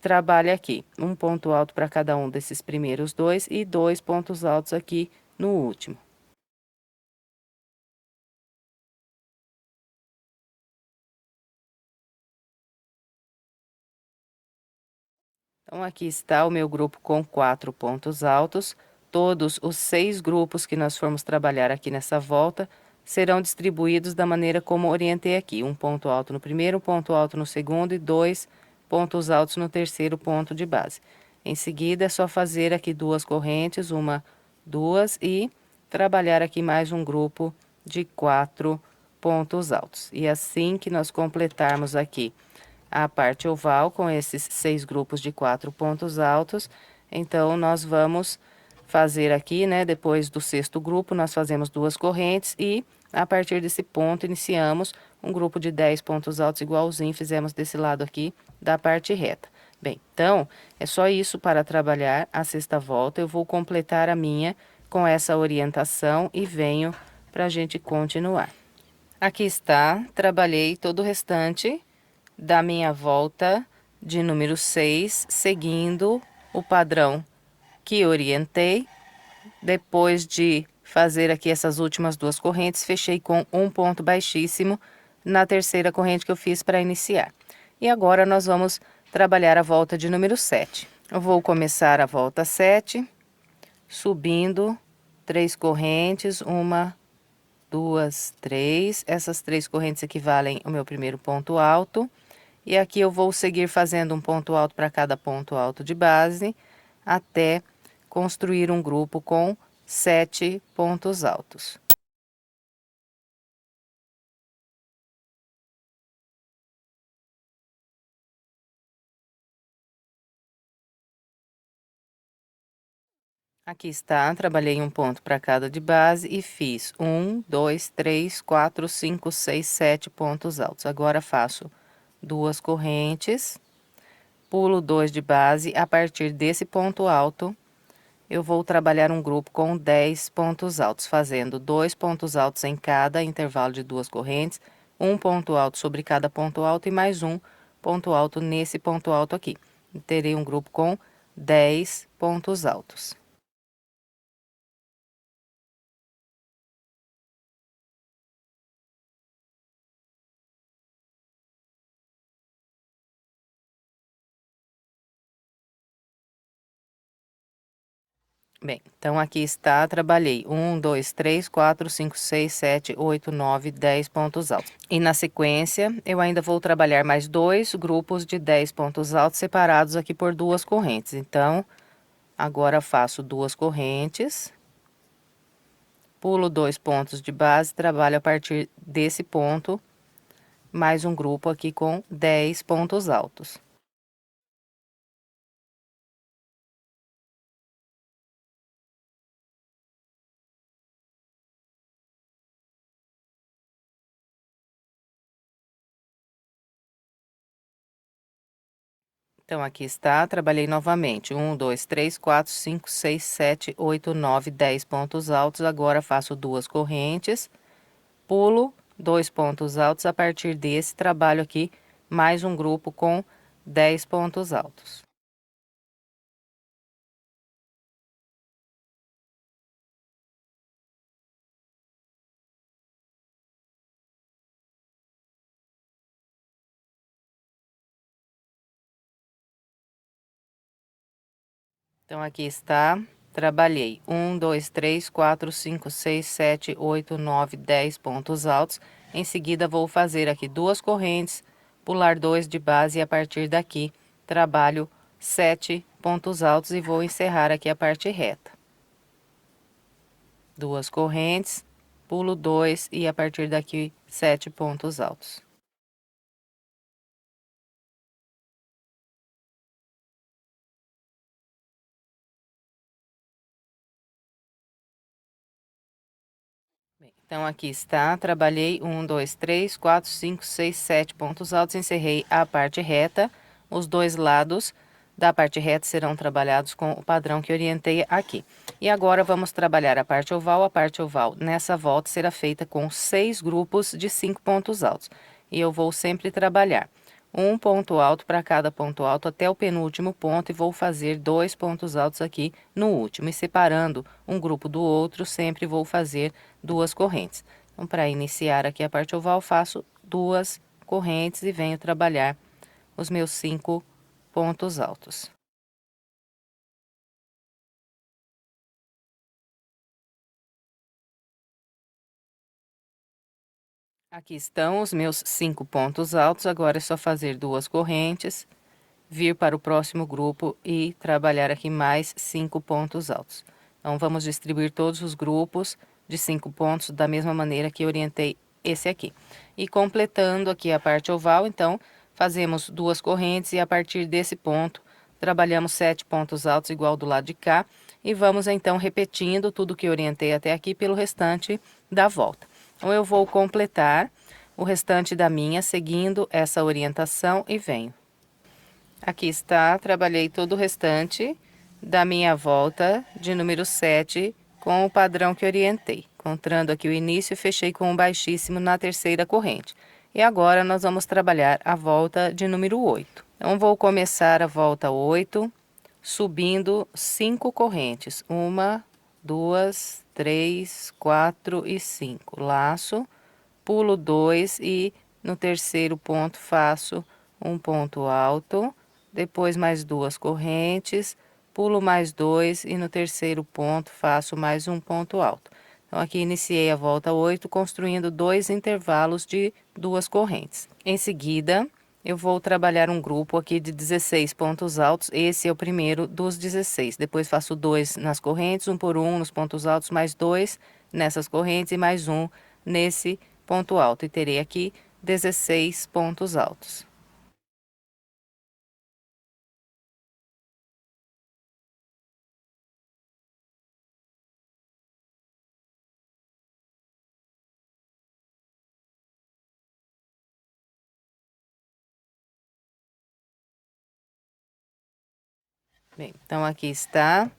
trabalha aqui um ponto alto para cada um desses primeiros 2 e 2 pontos altos aqui no último. Então, aqui está o meu grupo com 4 pontos altos. Todos os 6 grupos que nós formos trabalhar aqui nessa volta serão distribuídos da maneira como orientei aqui. Um ponto alto no primeiro, um ponto alto no segundo e 2 pontos altos no terceiro ponto de base. Em seguida, é só fazer aqui 2 correntes, uma, 2 e trabalhar aqui mais um grupo de 4 pontos altos. E assim que nós completarmos aqui a parte oval com esses 6 grupos de 4 pontos altos, então nós vamos fazer aqui, né, depois do sexto grupo, nós fazemos 2 correntes e a partir desse ponto iniciamos um grupo de 10 pontos altos igualzinho fizemos desse lado aqui da parte reta. Bem, então, é só isso para trabalhar a sexta volta. Eu vou completar a minha com essa orientação e venho para a gente continuar. Aqui está, trabalhei todo o restante da minha volta de número 6, seguindo o padrão que orientei. Depois de fazer aqui essas últimas 2 correntes, fechei com um ponto baixíssimo na terceira corrente que eu fiz para iniciar. E agora nós vamos trabalhar a volta de número 7. Eu vou começar a volta 7, subindo 3 correntes, uma, 2, 3. Essas 3 correntes equivalem ao meu primeiro ponto alto. E aqui eu vou seguir fazendo um ponto alto para cada ponto alto de base, até construir um grupo com 7 pontos altos. Aqui está, trabalhei um ponto para cada de base e fiz 1, 2, 3, 4, 5, 6, 7 pontos altos. Agora faço 2 correntes, pulo 2 de base. A partir desse ponto alto, eu vou trabalhar um grupo com 10 pontos altos, fazendo 2 pontos altos em cada intervalo de 2 correntes, um ponto alto sobre cada ponto alto e mais um ponto alto nesse ponto alto aqui. Terei um grupo com 10 pontos altos. Bem, então aqui está, trabalhei 1, 2, 3, 4, 5, 6, 7, 8, 9, 10 pontos altos. E na sequência, eu ainda vou trabalhar mais 2 grupos de 10 pontos altos separados aqui por 2 correntes. Então, agora faço 2 correntes, pulo 2 pontos de base, trabalho a partir desse ponto, mais um grupo aqui com 10 pontos altos. Então, aqui está, trabalhei novamente. 1, 2, 3, 4, 5, 6, 7, 8, 9, 10 pontos altos. Agora, faço 2 correntes, pulo 2 pontos altos. A partir desse, trabalho aqui mais um grupo com 10 pontos altos. Então, aqui está, trabalhei 1, 2, 3, 4, 5, 6, 7, 8, 9, 10 pontos altos. Em seguida, vou fazer aqui 2 correntes, pular 2 de base e a partir daqui trabalho 7 pontos altos e vou encerrar aqui a parte reta. 2 correntes, pulo 2 e a partir daqui 7 pontos altos. Bem, então, aqui está, trabalhei 1, 2, 3, 4, 5, 6, 7 pontos altos, encerrei a parte reta. Os dois lados da parte reta serão trabalhados com o padrão que orientei aqui. E agora, vamos trabalhar a parte oval. A parte oval, nessa volta, será feita com 6 grupos de 5 pontos altos. E eu vou sempre trabalhar um ponto alto para cada ponto alto até o penúltimo ponto e vou fazer 2 pontos altos aqui no último. E separando um grupo do outro, sempre vou fazer 2 correntes. Então, para iniciar aqui a parte oval, faço 2 correntes e venho trabalhar os meus 5 pontos altos. Aqui estão os meus 5 pontos altos, agora é só fazer 2 correntes, vir para o próximo grupo e trabalhar aqui mais 5 pontos altos. Então, vamos distribuir todos os grupos de 5 pontos da mesma maneira que orientei esse aqui. E completando aqui a parte oval, então, fazemos 2 correntes e a partir desse ponto, trabalhamos 7 pontos altos igual do lado de cá. E vamos, então, repetindo tudo que orientei até aqui pelo restante da volta. Então, eu vou completar o restante da minha seguindo essa orientação e venho. Aqui está, trabalhei todo o restante da minha volta de número 7 com o padrão que orientei. Encontrando aqui o início, fechei com um baixíssimo na terceira corrente. E agora, nós vamos trabalhar a volta de número 8. Então, vou começar a volta 8, subindo 5 correntes. 1, 2, 3, 4 e 5. Laço, pulo 2 e no terceiro ponto faço um ponto alto, depois mais 2 correntes, pulo mais 2 e no terceiro ponto faço mais um ponto alto. Então, aqui iniciei a volta 8 construindo 2 intervalos de 2 correntes. Em seguida, eu vou trabalhar um grupo aqui de 16 pontos altos, esse é o primeiro dos 16. Depois faço 2 nas correntes, um por um nos pontos altos, mais 2 nessas correntes e mais um nesse ponto alto. E terei aqui 16 pontos altos. Bem, então aqui está.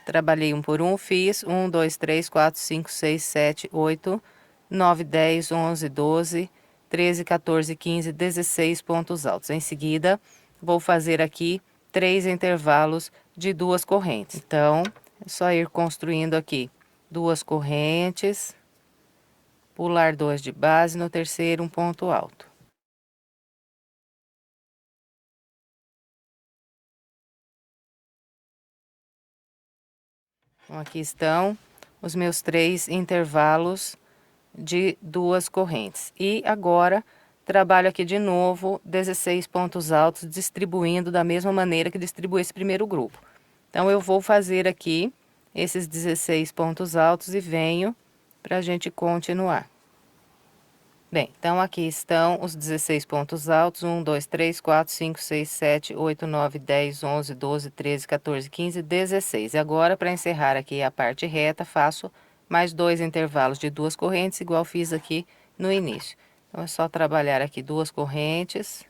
Trabalhei um por um, fiz 1, 2, 3, 4, 5, 6, 7, 8, 9, 10, 11, 12, 13, 14, 15, 16 pontos altos. Em seguida, vou fazer aqui 3 intervalos de 2 correntes. Então, é só ir construindo aqui 2 correntes, pular 2 de base, no terceiro um ponto alto. Então, aqui estão os meus 3 intervalos de 2 correntes. E agora, trabalho aqui de novo 16 pontos altos, distribuindo da mesma maneira que distribuí esse primeiro grupo. Então, eu vou fazer aqui esses 16 pontos altos e venho para a gente continuar. Bem, então aqui estão os 16 pontos altos, 1, 2, 3, 4, 5, 6, 7, 8, 9, 10, 11, 12, 13, 14, 15, 16. E agora, para encerrar aqui a parte reta, faço mais 2 intervalos de 2 correntes, igual fiz aqui no início. Então, é só trabalhar aqui 2 correntes,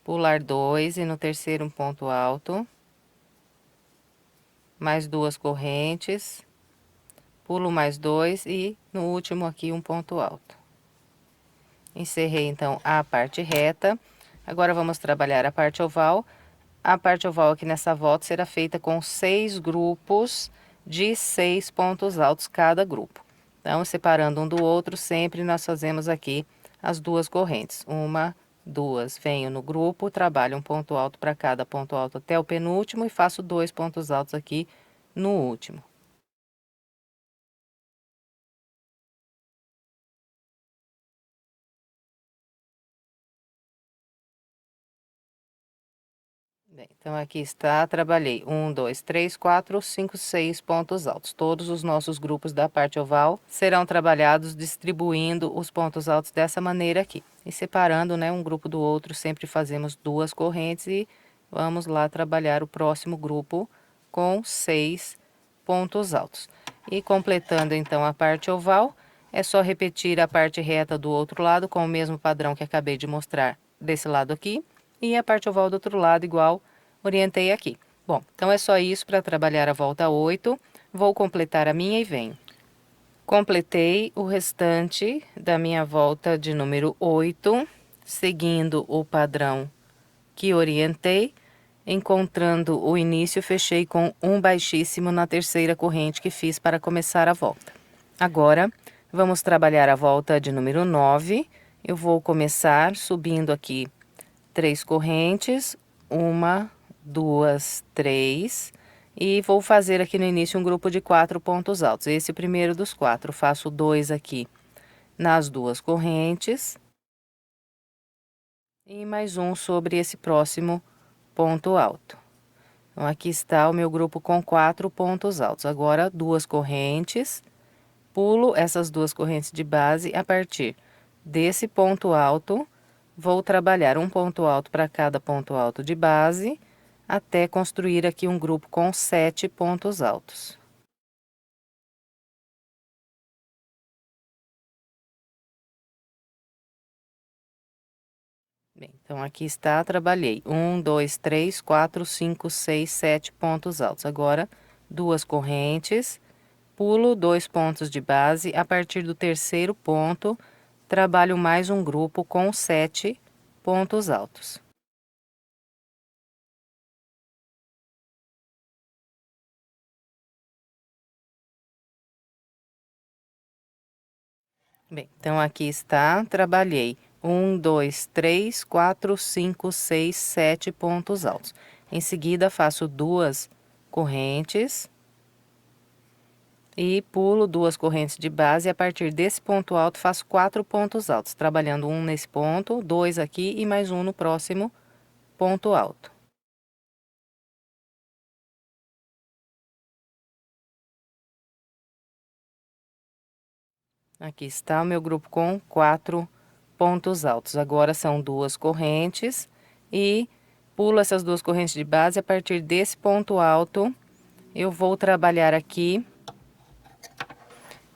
pular 2 e no terceiro um ponto alto, mais 2 correntes, pulo mais 2 e no último aqui um ponto alto. Encerrei, então, a parte reta. Agora, vamos trabalhar a parte oval. A parte oval aqui nessa volta será feita com 6 grupos de 6 pontos altos cada grupo. Então, separando um do outro, sempre nós fazemos aqui as 2 correntes. 1, 2, venho no grupo, trabalho um ponto alto para cada ponto alto até o penúltimo e faço 2 pontos altos aqui no último. Bem, então aqui está, trabalhei 1, 2, 3, 4, 5, 6 pontos altos. Todos os nossos grupos da parte oval serão trabalhados distribuindo os pontos altos dessa maneira aqui. E separando, né, um grupo do outro, sempre fazemos 2 correntes e vamos lá trabalhar o próximo grupo com 6 pontos altos. E completando então a parte oval, é só repetir a parte reta do outro lado com o mesmo padrão que acabei de mostrar desse lado aqui. E a parte oval do outro lado igual orientei aqui. Bom, então é só isso para trabalhar a volta 8. Vou completar a minha e venho. Completei o restante da minha volta de número 8, seguindo o padrão que orientei. Encontrando o início, fechei com um baixíssimo na terceira corrente que fiz para começar a volta. Agora, vamos trabalhar a volta de número 9. Eu vou começar subindo aqui 3 correntes, 1, 2, 3, e vou fazer aqui no início um grupo de 4 pontos altos. Esse é o primeiro dos 4, faço 2 aqui nas 2 correntes, e mais um sobre esse próximo ponto alto. Então, aqui está o meu grupo com 4 pontos altos. Agora, 2 correntes, pulo essas 2 correntes de base, a partir desse ponto alto, vou trabalhar um ponto alto para cada ponto alto de base, até construir aqui um grupo com 7 pontos altos. Bem, então aqui está, trabalhei 1, 2, 3, 4, 5, 6, 7 pontos altos. Agora, 2 correntes, pulo 2 pontos de base, a partir do terceiro ponto, trabalho mais um grupo com 7 pontos altos. Bem, então aqui está, trabalhei 1, 2, 3, 4, 5, 6, 7 pontos altos. Em seguida, faço 2 correntes e pulo 2 correntes de base. E a partir desse ponto alto, faço 4 pontos altos, trabalhando um nesse ponto, 2 aqui e mais um no próximo ponto alto. Aqui está o meu grupo com 4 pontos altos. Agora são 2 correntes e pulo essas 2 correntes de base. A partir desse ponto alto, eu vou trabalhar aqui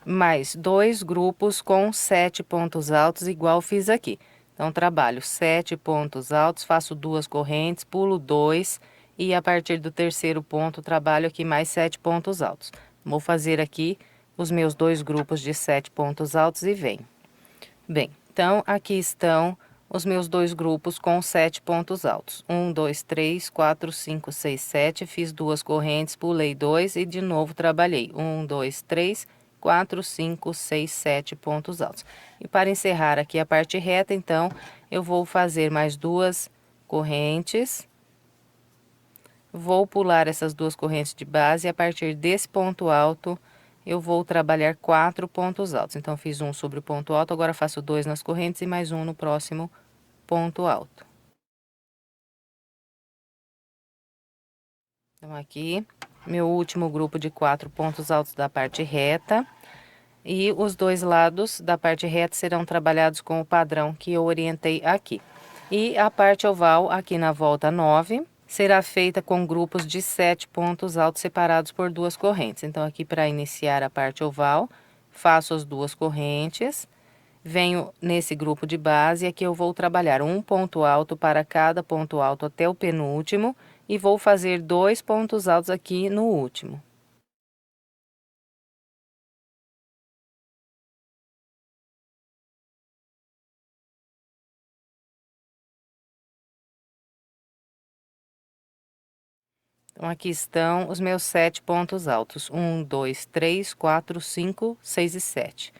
mais 2 grupos com 7 pontos altos, igual fiz aqui. Então, trabalho 7 pontos altos, faço 2 correntes, pulo 2 e a partir do terceiro ponto trabalho aqui mais 7 pontos altos. Vou fazer aqui os meus 2 grupos de 7 pontos altos e venho. Bem, então aqui estão os meus 2 grupos com 7 pontos altos. 1, 2, 3, 4, 5, 6, 7. Fiz 2 correntes, pulei 2 e de novo trabalhei. 1, 2, 3, 4, 5, 6, 7 pontos altos. E para encerrar aqui a parte reta, então, eu vou fazer mais 2 correntes. Vou pular essas 2 correntes de base e a partir desse ponto alto eu vou trabalhar 4 pontos altos. Então, fiz um sobre o ponto alto, agora faço 2 nas correntes e mais um no próximo ponto alto. Então, aqui, meu último grupo de 4 pontos altos da parte reta. E os 2 lados da parte reta serão trabalhados com o padrão que eu orientei aqui. E a parte oval, aqui na volta 9, será feita com grupos de 7 pontos altos separados por 2 correntes. Então, aqui para iniciar a parte oval, faço as 2 correntes, venho nesse grupo de base, aqui eu vou trabalhar um ponto alto para cada ponto alto até o penúltimo, e vou fazer 2 pontos altos aqui no último. Então, aqui estão os meus 7 pontos altos. 1, 2, 3, 4, 5, 6 e 7.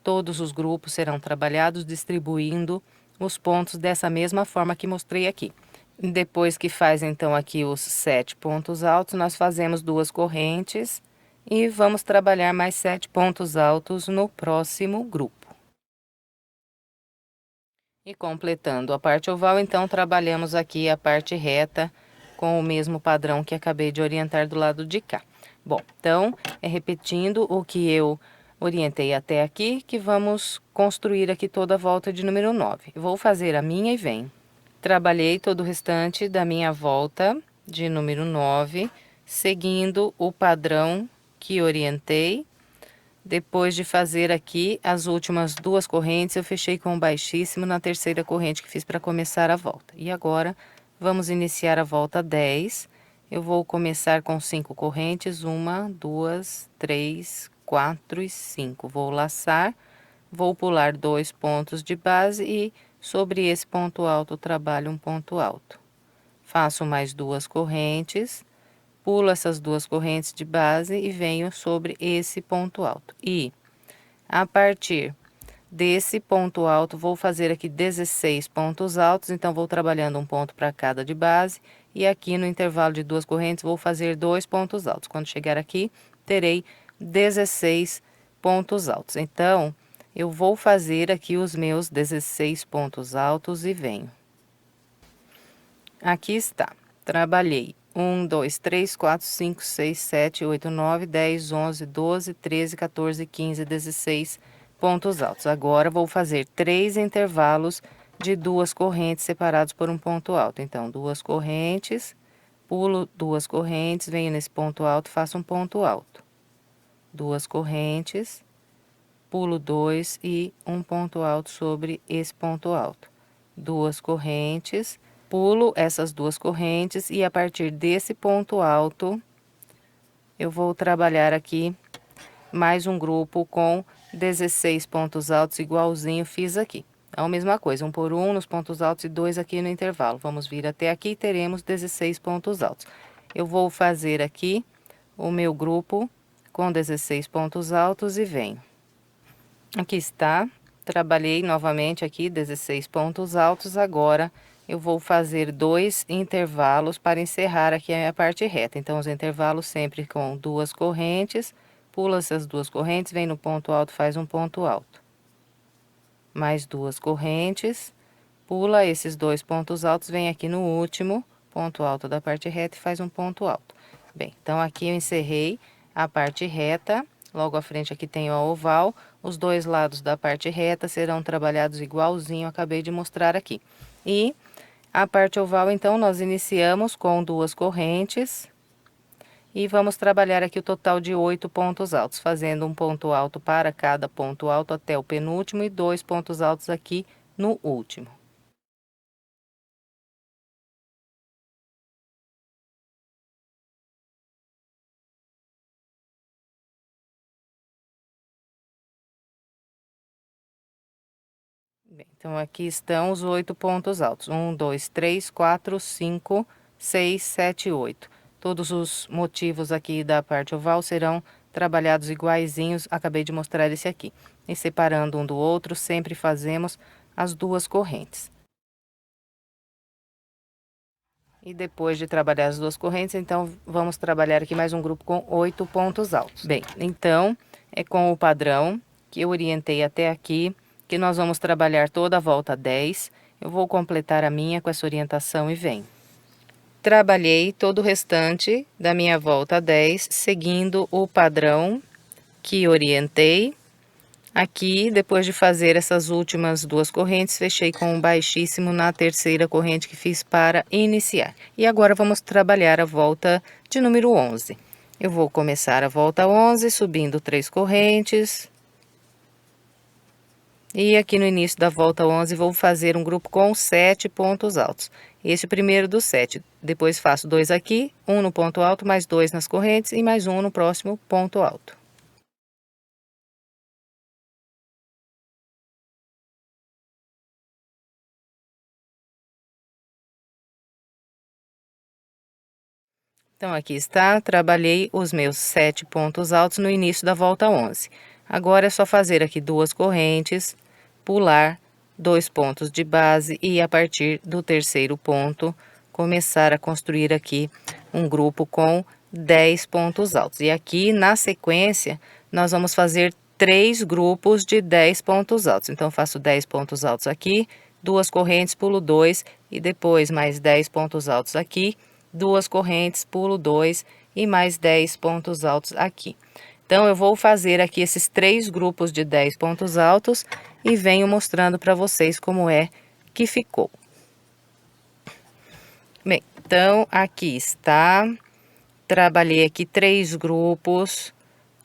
Todos os grupos serão trabalhados distribuindo os pontos dessa mesma forma que mostrei aqui. Depois que faz, então, aqui os 7 pontos altos, nós fazemos 2 correntes e vamos trabalhar mais 7 pontos altos no próximo grupo. E completando a parte oval, então, trabalhamos aqui a parte reta com o mesmo padrão que acabei de orientar do lado de cá. Bom, então, repetindo o que eu orientei até aqui, que vamos construir aqui toda a volta de número 9. Vou fazer a minha e venho. Trabalhei todo o restante da minha volta de número 9, seguindo o padrão que orientei. Depois de fazer aqui as últimas 2 correntes, eu fechei com um baixíssimo na terceira corrente que fiz para começar a volta. E agora, vamos iniciar a volta 10. Eu vou começar com 5 correntes, 1, 2, 3, 4 e 5. Vou laçar, vou pular 2 pontos de base e sobre esse ponto alto trabalho um ponto alto. Faço mais 2 correntes, pulo essas 2 correntes de base e venho sobre esse ponto alto. E a partir desse ponto alto, vou fazer aqui 16 pontos altos, então vou trabalhando um ponto para cada de base, e aqui no intervalo de 2 correntes vou fazer 2 pontos altos. Quando chegar aqui, terei 16 pontos altos. Então, eu vou fazer aqui os meus 16 pontos altos e venho. Aqui está. Trabalhei 1, 2, 3, 4, 5, 6, 7, 8, 9, 10, 11, 12, 13, 14, 15, 16 pontos altos. Agora, vou fazer 3 intervalos de 2 correntes separados por um ponto alto. Então, 2 correntes, pulo 2 correntes, venho nesse ponto alto, faço um ponto alto. 2 correntes, pulo 2 e um ponto alto sobre esse ponto alto. 2 correntes, pulo essas 2 correntes e a partir desse ponto alto, eu vou trabalhar aqui mais um grupo com 16 pontos altos, igualzinho fiz aqui. É a mesma coisa, um por um nos pontos altos e 2 aqui no intervalo. Vamos vir até aqui e teremos 16 pontos altos. Eu vou fazer aqui o meu grupo com 16 pontos altos e venho. Aqui está, trabalhei novamente aqui 16 pontos altos, agora eu vou fazer 2 intervalos para encerrar aqui a minha parte reta. Então, os intervalos sempre com 2 correntes, pula essas 2 correntes, vem no ponto alto, faz um ponto alto. Mais 2 correntes, pula esses 2 pontos altos, vem aqui no último ponto alto da parte reta e faz um ponto alto. Bem, então aqui eu encerrei a parte reta, logo à frente aqui tem o oval, os 2 lados da parte reta serão trabalhados igualzinho, acabei de mostrar aqui. E a parte oval, então, nós iniciamos com 2 correntes e vamos trabalhar aqui o total de 8 pontos altos, fazendo um ponto alto para cada ponto alto até o penúltimo e 2 pontos altos aqui no último. Bem, então, aqui estão os 8 pontos altos. 1, 2, 3, 4, 5, 6, 7, 8. Todos os motivos aqui da parte oval serão trabalhados iguaizinhos. Acabei de mostrar esse aqui. E separando um do outro, sempre fazemos as duas correntes. E depois de trabalhar as duas correntes, então, vamos trabalhar aqui mais um grupo com 8 pontos altos. Bem, então, é com o padrão que eu orientei até aqui, que nós vamos trabalhar toda a volta 10. Eu vou completar a minha com essa orientação e venho. Trabalhei todo o restante da minha volta 10, seguindo o padrão que orientei. Aqui, depois de fazer essas últimas duas correntes, fechei com um baixíssimo na terceira corrente que fiz para iniciar. E agora vamos trabalhar a volta de número 11. Eu vou começar a volta 11 subindo 3 correntes. E aqui no início da volta 11 vou fazer um grupo com 7 pontos altos. Esse é o primeiro dos 7. Depois faço 2 aqui, um no ponto alto, mais 2 nas correntes e mais um no próximo ponto alto. Então, aqui está, trabalhei os meus 7 pontos altos no início da volta 11. Agora é só fazer aqui 2 correntes, pular 2 pontos de base e a partir do terceiro ponto, começar a construir aqui um grupo com 10 pontos altos. E aqui, na sequência, nós vamos fazer 3 grupos de 10 pontos altos. Então, faço 10 pontos altos aqui, 2 correntes, pulo 2 e depois mais 10 pontos altos aqui, 2 correntes, pulo 2 e mais 10 pontos altos aqui. Então, eu vou fazer aqui esses 3 grupos de 10 pontos altos e venho mostrando para vocês como é que ficou. Bem, então, aqui está. Trabalhei aqui 3 grupos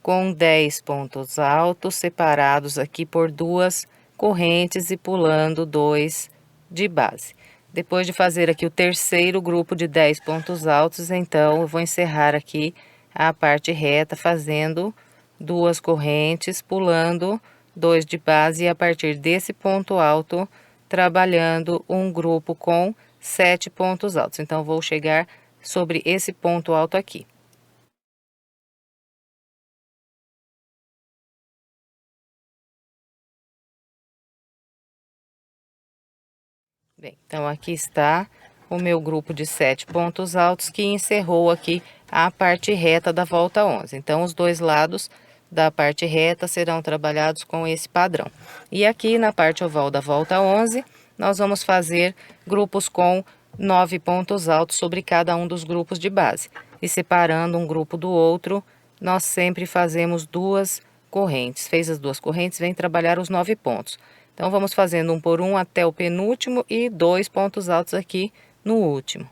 com 10 pontos altos, separados aqui por 2 correntes e pulando 2 de base. Depois de fazer aqui o terceiro grupo de 10 pontos altos, então, eu vou encerrar aqui a parte reta, fazendo 2 correntes, pulando 2 de base e a partir desse ponto alto, trabalhando um grupo com 7 pontos altos. Então, vou chegar sobre esse ponto alto aqui. Bem, então aqui está o meu grupo de 7 pontos altos que encerrou aqui a parte reta da volta 11. Então, os dois lados da parte reta serão trabalhados com esse padrão. E aqui na parte oval da volta 11, nós vamos fazer grupos com 9 pontos altos sobre cada um dos grupos de base. E separando um grupo do outro, nós sempre fazemos 2 correntes. Fez as 2 correntes, vem trabalhar os 9 pontos. Então, vamos fazendo um por um até o penúltimo e 2 pontos altos aqui no último.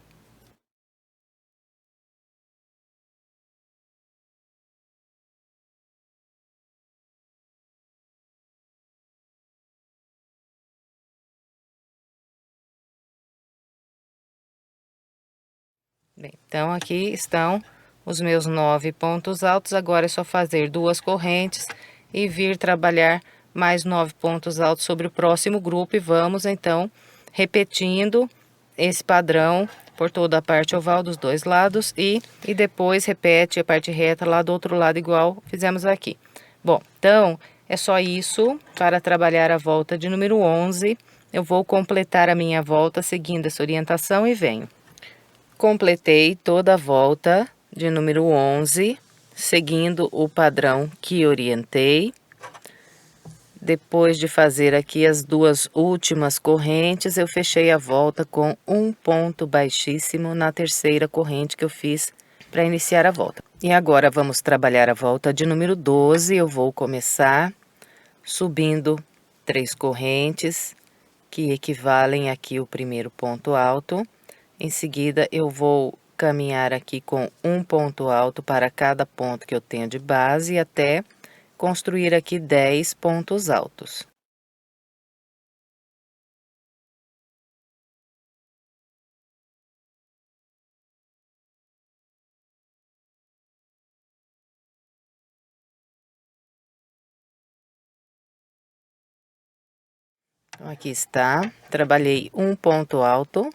Bem, então, aqui estão os meus 9 pontos altos. Agora é só fazer 2 correntes e vir trabalhar mais 9 pontos altos sobre o próximo grupo. E vamos, então, repetindo esse padrão por toda a parte oval dos dois lados e depois repete a parte reta lá do outro lado igual fizemos aqui. Bom, então, é só isso para trabalhar a volta de número 11. Eu vou completar a minha volta seguindo essa orientação e venho. Completei toda a volta de número 11, seguindo o padrão que orientei. Depois de fazer aqui as 2 últimas correntes, eu fechei a volta com um ponto baixíssimo na terceira corrente que eu fiz para iniciar a volta. E agora vamos trabalhar a volta de número 12. Eu vou começar subindo 3 correntes, que equivalem aqui o primeiro ponto alto. Em seguida, eu vou caminhar aqui com um ponto alto para cada ponto que eu tenho de base até construir aqui 10 pontos altos. Então, aqui está. Trabalhei um ponto alto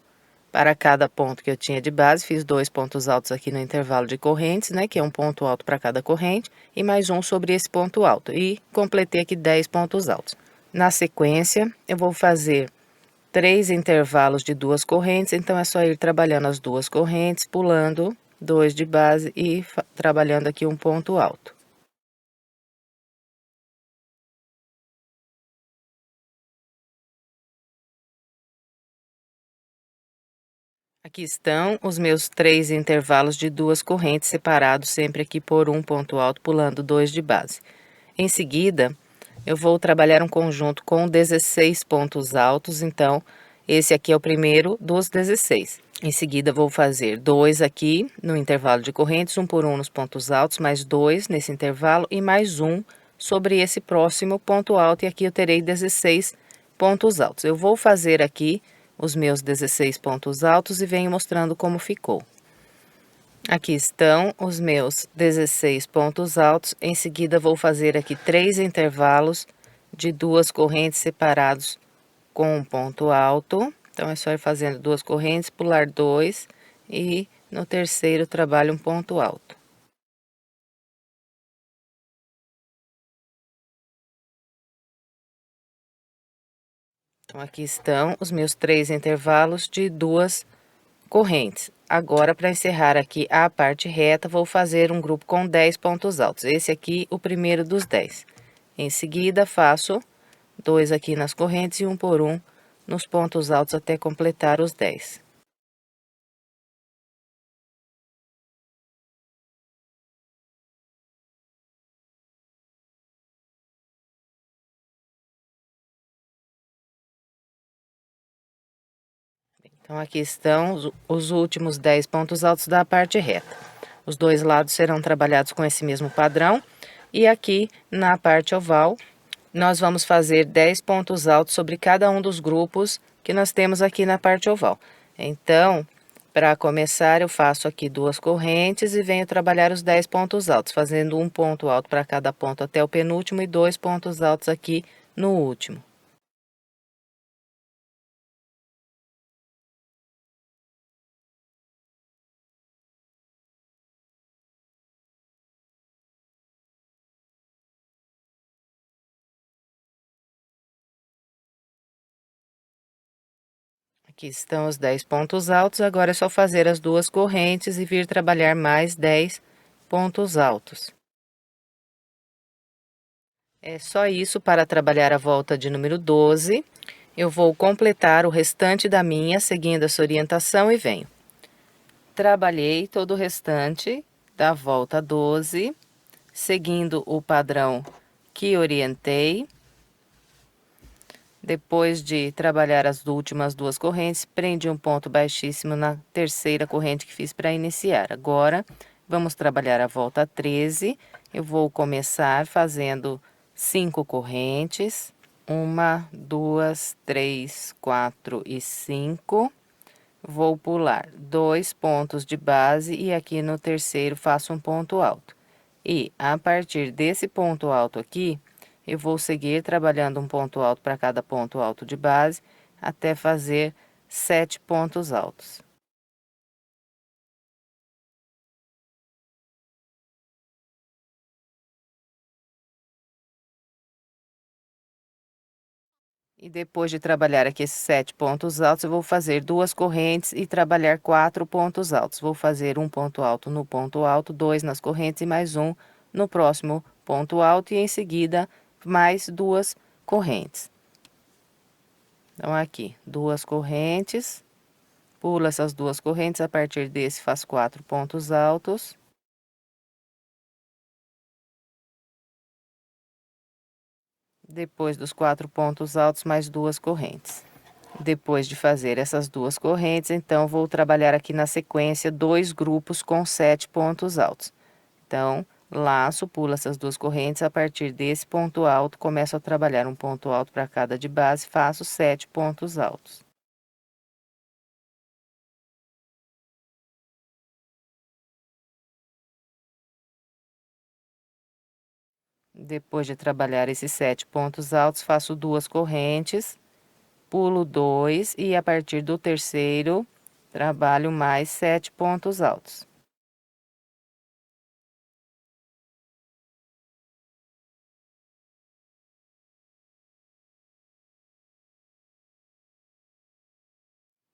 para cada ponto que eu tinha de base. Fiz 2 pontos altos aqui no intervalo de correntes, né? Que é um ponto alto para cada corrente. E mais um sobre esse ponto alto. E completei aqui 10 pontos altos. Na sequência, eu vou fazer 3 intervalos de 2 correntes. Então, é só ir trabalhando as 2 correntes, pulando 2 de base e trabalhando aqui um ponto alto. Aqui estão os meus 3 intervalos de 2 correntes separados sempre aqui por um ponto alto, pulando 2 de base. Em seguida, eu vou trabalhar um conjunto com 16 pontos altos, então esse aqui é o primeiro dos 16. Em seguida, vou fazer 2 aqui no intervalo de correntes, um por um nos pontos altos, mais 2 nesse intervalo e mais um sobre esse próximo ponto alto, e aqui eu terei 16 pontos altos. Eu vou fazer aqui os meus 16 pontos altos e venho mostrando como ficou. Aqui estão os meus 16 pontos altos. Em seguida, vou fazer aqui 3 intervalos de 2 correntes separados com um ponto alto. Então, é só ir fazendo 2 correntes, pular 2 e no terceiro trabalho um ponto alto. Então, aqui estão os meus 3 intervalos de 2 correntes. Agora, para encerrar aqui a parte reta, vou fazer um grupo com 10 pontos altos. Esse aqui, o primeiro dos 10. Em seguida, faço 2 aqui nas correntes e um por um nos pontos altos até completar os 10. Então, aqui estão os últimos 10 pontos altos da parte reta. Os dois lados serão trabalhados com esse mesmo padrão. E aqui, na parte oval, nós vamos fazer 10 pontos altos sobre cada um dos grupos que nós temos aqui na parte oval. Então, para começar, eu faço aqui 2 correntes e venho trabalhar os 10 pontos altos, fazendo um ponto alto para cada ponto até o penúltimo e 2 pontos altos aqui no último. Aqui estão os 10 pontos altos, agora é só fazer as 2 correntes e vir trabalhar mais 10 pontos altos. É só isso para trabalhar a volta de número 12. Eu vou completar o restante da minha seguindo essa orientação e venho. Trabalhei todo o restante da volta 12, seguindo o padrão que orientei. Depois de trabalhar as últimas 2 correntes, prendi um ponto baixíssimo na terceira corrente que fiz para iniciar. Agora, vamos trabalhar a volta 13. Eu vou começar fazendo 5 correntes. 1, 2, 3, 4 e 5. Vou pular 2 pontos de base e aqui no terceiro faço um ponto alto. E a partir desse ponto alto aqui, eu vou seguir trabalhando um ponto alto para cada ponto alto de base, até fazer 7 pontos altos. E depois de trabalhar aqui esses 7 pontos altos, eu vou fazer 2 correntes e trabalhar 4 pontos altos. Vou fazer um ponto alto no ponto alto, 2 nas correntes e mais um no próximo ponto alto, e em seguida mais 2 correntes. Então, aqui, 2 correntes, pulo essas 2 correntes, a partir desse faz 4 pontos altos. Depois dos 4 pontos altos, mais 2 correntes. Depois de fazer essas 2 correntes, então, vou trabalhar aqui na sequência 2 grupos com 7 pontos altos. Então, laço, pulo essas 2 correntes, a partir desse ponto alto, começo a trabalhar um ponto alto para cada de base, faço 7 pontos altos. Depois de trabalhar esses 7 pontos altos, faço 2 correntes, pulo 2 e a partir do terceiro, trabalho mais 7 pontos altos.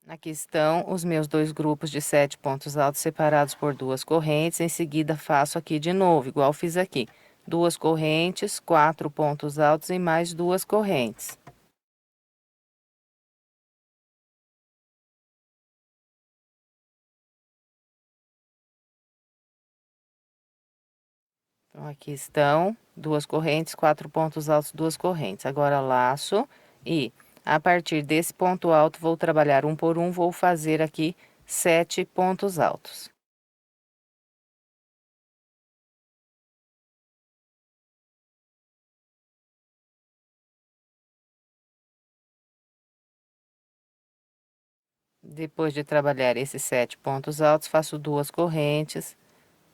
Aqui estão os meus dois grupos de 7 pontos altos separados por duas correntes. Em seguida, faço aqui de novo, igual fiz aqui. Duas correntes, 4 pontos altos e mais duas correntes. Então, aqui estão duas correntes, 4 pontos altos, duas correntes. Agora, laço e a partir desse ponto alto, vou trabalhar um por um, vou fazer aqui 7 pontos altos. Depois de trabalhar esses 7 pontos altos, faço duas correntes,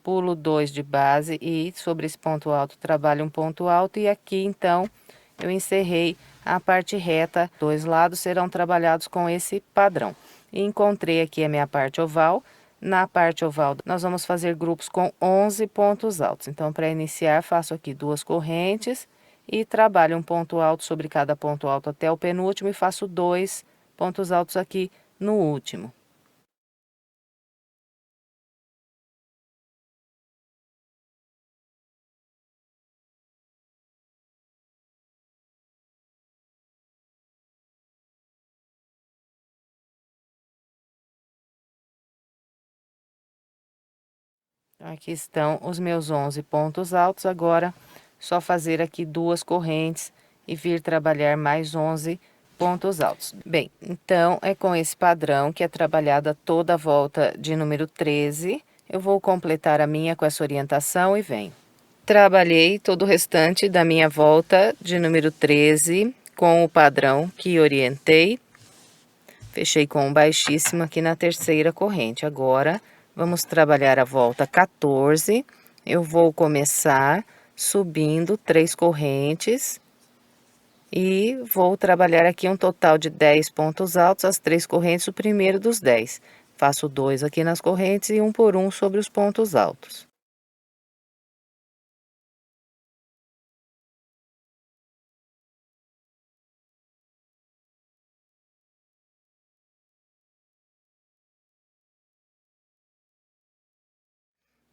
pulo 2 de base e sobre esse ponto alto trabalho um ponto alto e aqui então eu encerrei a parte reta. Dois lados serão trabalhados com esse padrão. E encontrei aqui a minha parte oval. Na parte oval nós vamos fazer grupos com 11 pontos altos. Então, para iniciar, faço aqui duas correntes e trabalho um ponto alto sobre cada ponto alto até o penúltimo e faço 2 pontos altos aqui no último. Aqui estão os meus 11 pontos altos. Agora, só fazer aqui duas correntes e vir trabalhar mais 11 pontos altos. Bem, então, é com esse padrão que é trabalhada toda a volta de número 13. Eu vou completar a minha com essa orientação e venho. Trabalhei todo o restante da minha volta de número 13 com o padrão que orientei. Fechei com um baixíssimo aqui na terceira corrente. Agora, vamos trabalhar a volta 14. Eu vou começar subindo 3 correntes e vou trabalhar aqui um total de 10 pontos altos, as 3 correntes, o primeiro dos 10. Faço 2 aqui nas correntes e um por um sobre os pontos altos.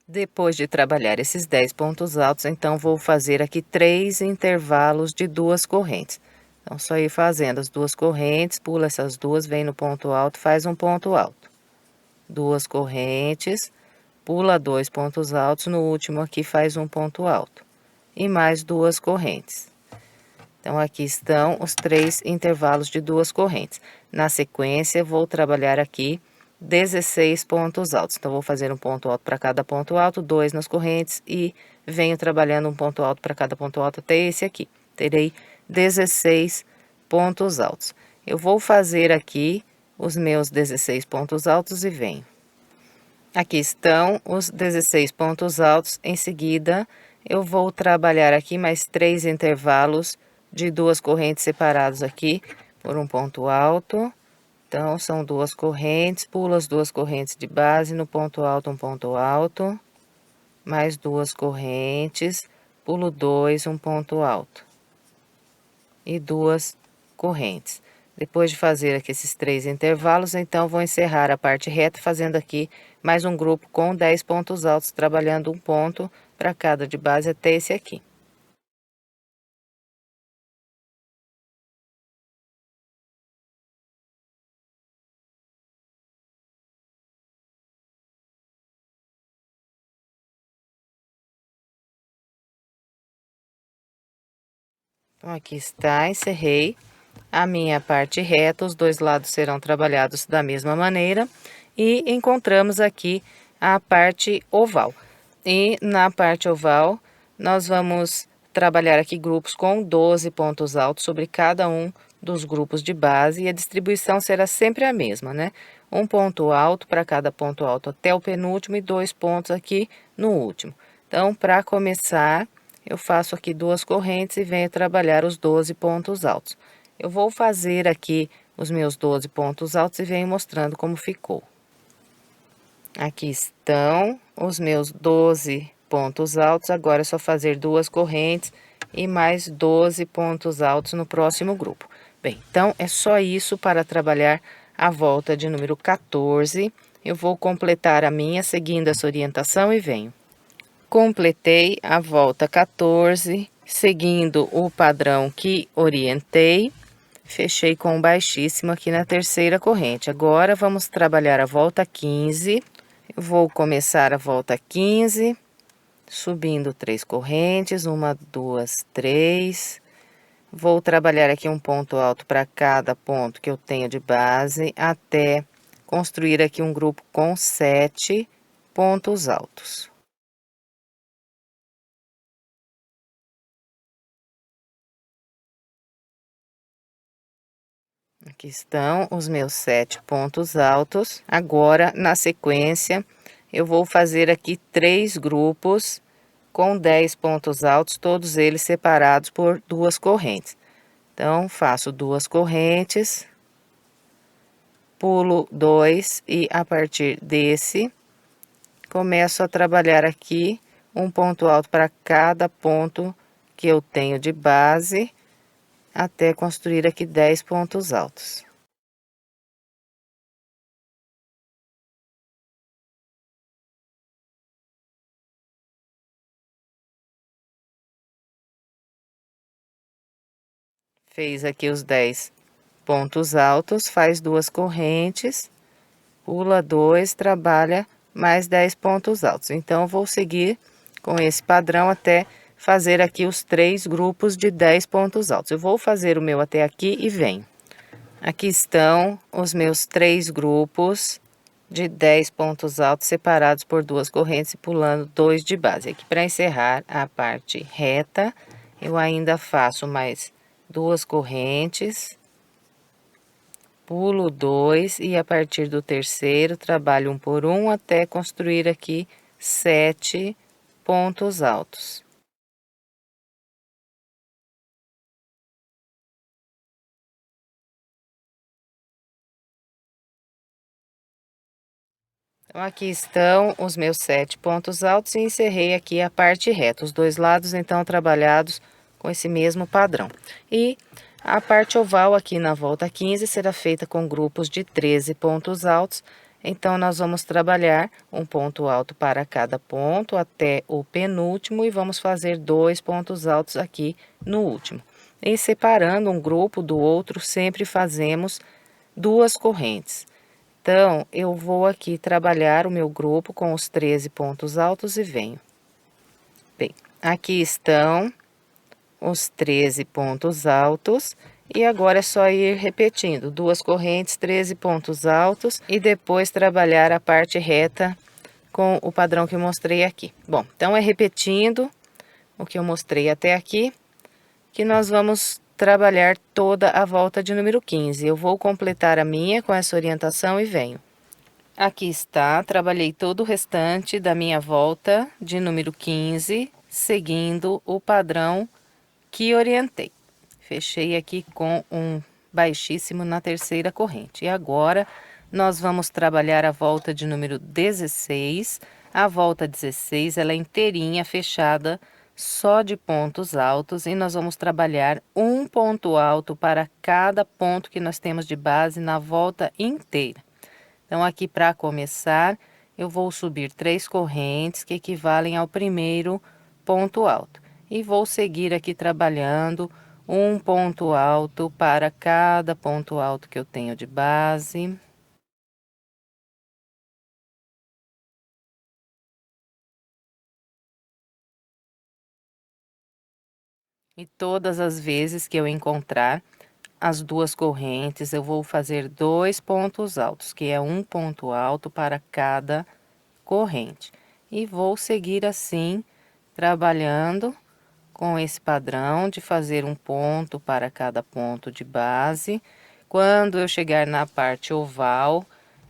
Depois de trabalhar esses 10 pontos altos, então vou fazer aqui 3 intervalos de duas correntes. Então, só ir fazendo as duas correntes, pula essas duas, vem no ponto alto, faz um ponto alto. Duas correntes, pula 2 pontos altos, no último aqui faz um ponto alto. E mais duas correntes. Então, aqui estão os 3 intervalos de duas correntes. Na sequência, vou trabalhar aqui 16 pontos altos. Então, vou fazer um ponto alto para cada ponto alto, 2 nas correntes e venho trabalhando um ponto alto para cada ponto alto até esse aqui. Terei 16 pontos altos. Eu vou fazer aqui os meus 16 pontos altos e venho. Aqui estão os 16 pontos altos. Em seguida, eu vou trabalhar aqui mais 3 intervalos de duas correntes separados aqui por um ponto alto. Então, são duas correntes, pulo as duas correntes de base, no ponto alto, um ponto alto, mais duas correntes, pulo 2, um ponto alto, e duas correntes. Depois de fazer aqui esses 3 intervalos, então, vou encerrar a parte reta fazendo aqui mais um grupo com 10 pontos altos, trabalhando um ponto para cada de base até esse aqui. Então, aqui está, encerrei a minha parte reta, os dois lados serão trabalhados da mesma maneira, e encontramos aqui a parte oval. E na parte oval, nós vamos trabalhar aqui grupos com 12 pontos altos sobre cada um dos grupos de base, e a distribuição será sempre a mesma, né? Um ponto alto para cada ponto alto até o penúltimo e 2 pontos aqui no último. Então, para começar, eu faço aqui duas correntes e venho trabalhar os 12 pontos altos. Eu vou fazer aqui os meus 12 pontos altos e venho mostrando como ficou. Aqui estão os meus 12 pontos altos, agora é só fazer 2 correntes e mais 12 pontos altos no próximo grupo. Bem, então é só isso para trabalhar a volta de número 14. Eu vou completar a minha seguindo essa orientação e venho. Completei a volta 14, seguindo o padrão que orientei. Fechei com baixíssimo aqui na terceira corrente. Agora, vamos trabalhar a volta 15. Eu vou começar a volta 15, subindo 3 correntes, 1, 2, 3. Vou trabalhar aqui um ponto alto para cada ponto que eu tenho de base, até construir aqui um grupo com 7 pontos altos. Aqui estão os meus 7 pontos altos. Agora, na sequência, eu vou fazer aqui 3 grupos com 10 pontos altos, todos eles separados por 2 correntes. Então, faço 2 correntes, pulo 2 e a partir desse, começo a trabalhar aqui um ponto alto para cada ponto que eu tenho de base, até construir aqui 10 pontos altos. Fez aqui os 10 pontos altos, faz 2 correntes, pula 2, trabalha mais 10 pontos altos. Então, eu vou seguir com esse padrão até fazer aqui os 3 grupos de 10 pontos altos. Eu vou fazer o meu até aqui e venho. Aqui estão os meus 3 grupos de 10 pontos altos separados por 2 correntes e pulando 2 de base. Aqui para encerrar a parte reta, eu ainda faço mais 2 correntes, pulo 2 e a partir do terceiro trabalho um por um até construir aqui 7 pontos altos. Então, aqui estão os meus 7 pontos altos e encerrei aqui a parte reta. Os dois lados, então, trabalhados com esse mesmo padrão. E a parte oval aqui na volta 15 será feita com grupos de 13 pontos altos. Então, nós vamos trabalhar um ponto alto para cada ponto até o penúltimo e vamos fazer 2 pontos altos aqui no último. E separando um grupo do outro, sempre fazemos 2 correntes. Então, eu vou aqui trabalhar o meu grupo com os 13 pontos altos e venho. Bem, aqui estão os 13 pontos altos e agora é só ir repetindo 2 correntes, 13 pontos altos e depois trabalhar a parte reta com o padrão que eu mostrei aqui. Bom, então é repetindo o que eu mostrei até aqui que nós vamos trabalhar toda a volta de número 15. Eu vou completar a minha com essa orientação e venho. Aqui está, trabalhei todo o restante da minha volta de número 15, seguindo o padrão que orientei. Fechei aqui com um baixíssimo na terceira corrente. E agora, nós vamos trabalhar a volta de número 16. A volta 16, ela é inteirinha, fechada, só de pontos altos. E nós vamos trabalhar um ponto alto para cada ponto que nós temos de base na volta inteira. Então, aqui para começar, eu vou subir 3 correntes que equivalem ao primeiro ponto alto. E vou seguir aqui trabalhando um ponto alto para cada ponto alto que eu tenho de base. E todas as vezes que eu encontrar as 2 correntes, eu vou fazer 2 pontos altos, que é um ponto alto para cada corrente. E vou seguir assim, trabalhando com esse padrão de fazer um ponto para cada ponto de base. Quando eu chegar na parte oval,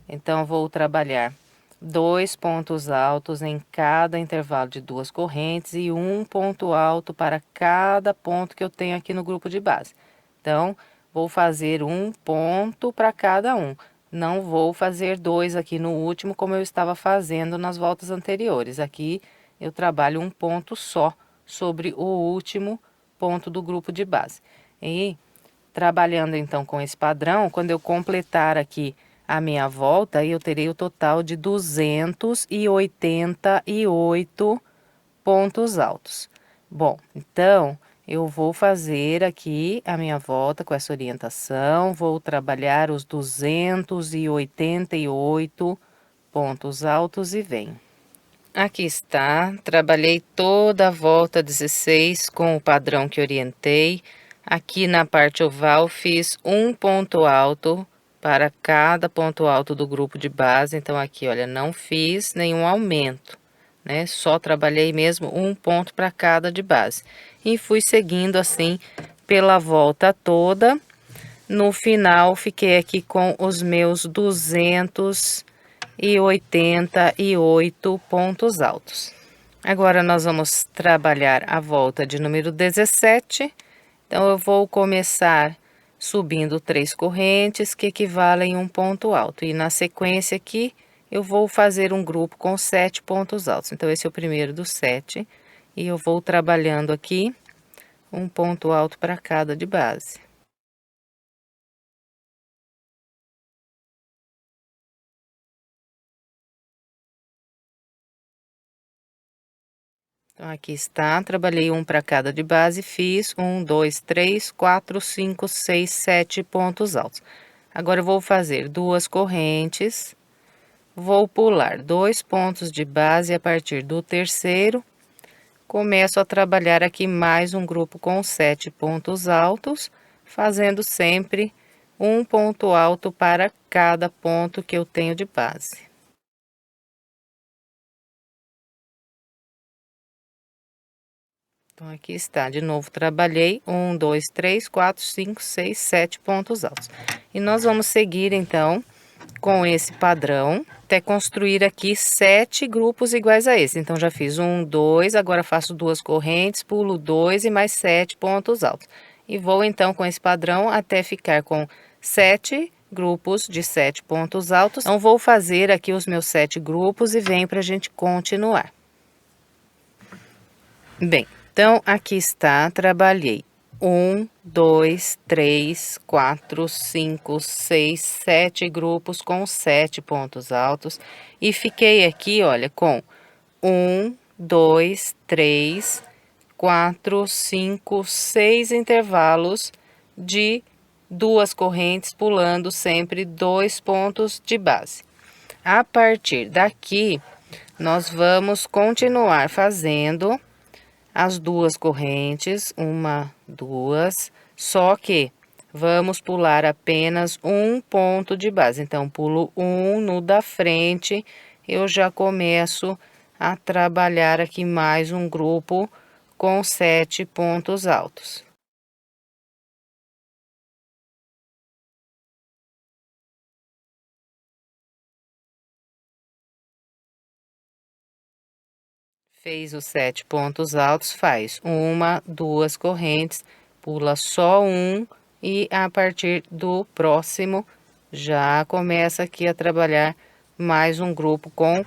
então vou trabalhar 2 pontos altos em cada intervalo de 2 correntes e um ponto alto para cada ponto que eu tenho aqui no grupo de base. Então, vou fazer um ponto para cada um. Não vou fazer 2 aqui no último, como eu estava fazendo nas voltas anteriores. Aqui eu trabalho um ponto só sobre o último ponto do grupo de base. E trabalhando então com esse padrão, quando eu completar aqui a minha volta, eu terei o total de 288 pontos altos. Bom, então eu vou fazer aqui a minha volta com essa orientação, vou trabalhar os 288 pontos altos e venho. Aqui está, trabalhei toda a volta 16 com o padrão que orientei. Aqui na parte oval fiz um ponto alto para cada ponto alto do grupo de base. Então aqui, olha, não fiz nenhum aumento, né? Só trabalhei mesmo um ponto para cada de base. E fui seguindo assim pela volta toda. No final, fiquei aqui com os meus 288 pontos altos. Agora, nós vamos trabalhar a volta de número 17. Então, eu vou começar subindo 3 correntes, que equivalem a um ponto alto. E na sequência aqui, eu vou fazer um grupo com 7 pontos altos. Então, esse é o primeiro dos 7. E eu vou trabalhando aqui um ponto alto para cada de base. Então, aqui está, trabalhei um para cada de base, fiz 1, 2, 3, 4, 5, 6, 7 pontos altos. Agora, eu vou fazer 2 correntes, vou pular 2 pontos de base a partir do terceiro, começo a trabalhar aqui mais um grupo com 7 pontos altos, fazendo sempre um ponto alto para cada ponto que eu tenho de base. Então, aqui está, de novo, trabalhei 1, 2, 3, 4, 5, 6, 7 pontos altos. E nós vamos seguir, então, com esse padrão, até construir aqui 7 grupos iguais a esse. Então, já fiz 1, 2, agora faço 2 correntes, pulo 2 e mais 7 pontos altos. E vou, então, com esse padrão até ficar com 7 grupos de 7 pontos altos. Então, vou fazer aqui os meus 7 grupos e venho para a gente continuar. Bem, então, aqui está, trabalhei 1, 2, 3, 4, 5, 6, 7 grupos com 7 pontos altos. E fiquei aqui, olha, com 1, 2, 3, 4, 5, 6 intervalos de 2 correntes, pulando sempre 2 pontos de base. A partir daqui, nós vamos continuar fazendo as 2 correntes, 1, 2, só que vamos pular apenas um ponto de base. Então, pulo 1 no da frente, eu já começo a trabalhar aqui mais um grupo com 7 pontos altos. Fez os 7 pontos altos, faz 1, 2 correntes, pula só um e a partir do próximo já começa aqui a trabalhar mais um grupo com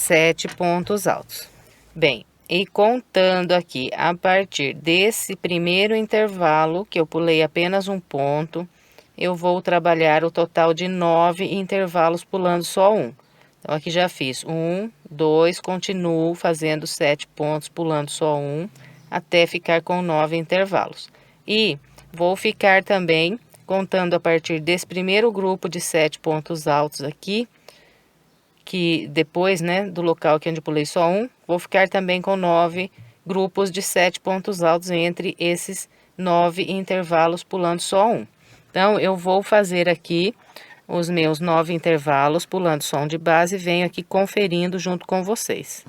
7 pontos altos. Bem, e contando aqui a partir desse primeiro intervalo, que eu pulei apenas um ponto, eu vou trabalhar o total de 9 intervalos pulando só um. Então, aqui já fiz 1, 2, continuo fazendo 7 pontos, pulando só um, até ficar com 9 intervalos. E vou ficar também contando a partir desse primeiro grupo de 7 pontos altos aqui, que depois, né, do local que onde pulei só um, vou ficar também com 9 grupos de 7 pontos altos entre esses 9 intervalos, pulando só um. Então, eu vou fazer aqui os meus 9 intervalos, pulando só um de base, e venho aqui conferindo junto com vocês.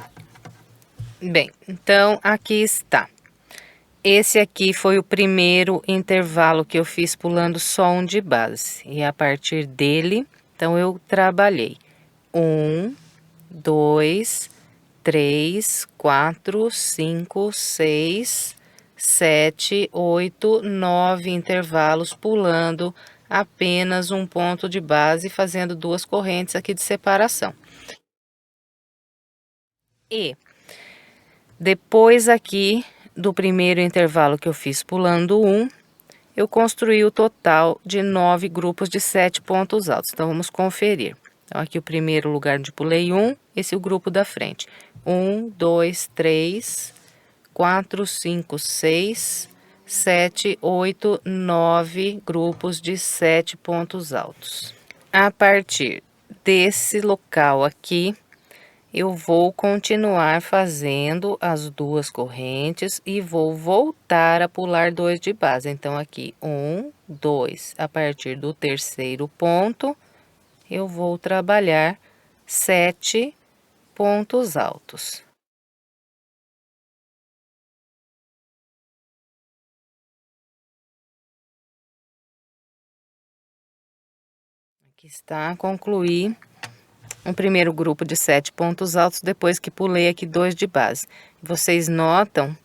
Bem, então, aqui está. Esse aqui foi o primeiro intervalo que eu fiz pulando só um de base. E a partir dele, então, eu trabalhei 1, 2, 3, 4, 5, 6, 7, 8, 9 intervalos, pulando apenas um ponto de base, fazendo 2 correntes aqui de separação. E depois aqui do primeiro intervalo que eu fiz pulando 1, eu construí o total de 9 grupos de 7 pontos altos. Então, vamos conferir. Então, aqui o primeiro lugar onde pulei 1, esse é o grupo da frente. 1, 2, 3, 4, 5, 6, 7, 8, 9 grupos de 7 pontos altos. A partir desse local aqui, eu vou continuar fazendo as 2 correntes e vou voltar a pular 2 de base. Então, aqui 1, 2, a partir do terceiro ponto, eu vou trabalhar 7 pontos altos. Aqui está, concluí um primeiro grupo de 7 pontos altos, depois que pulei aqui 2 de base. Vocês notam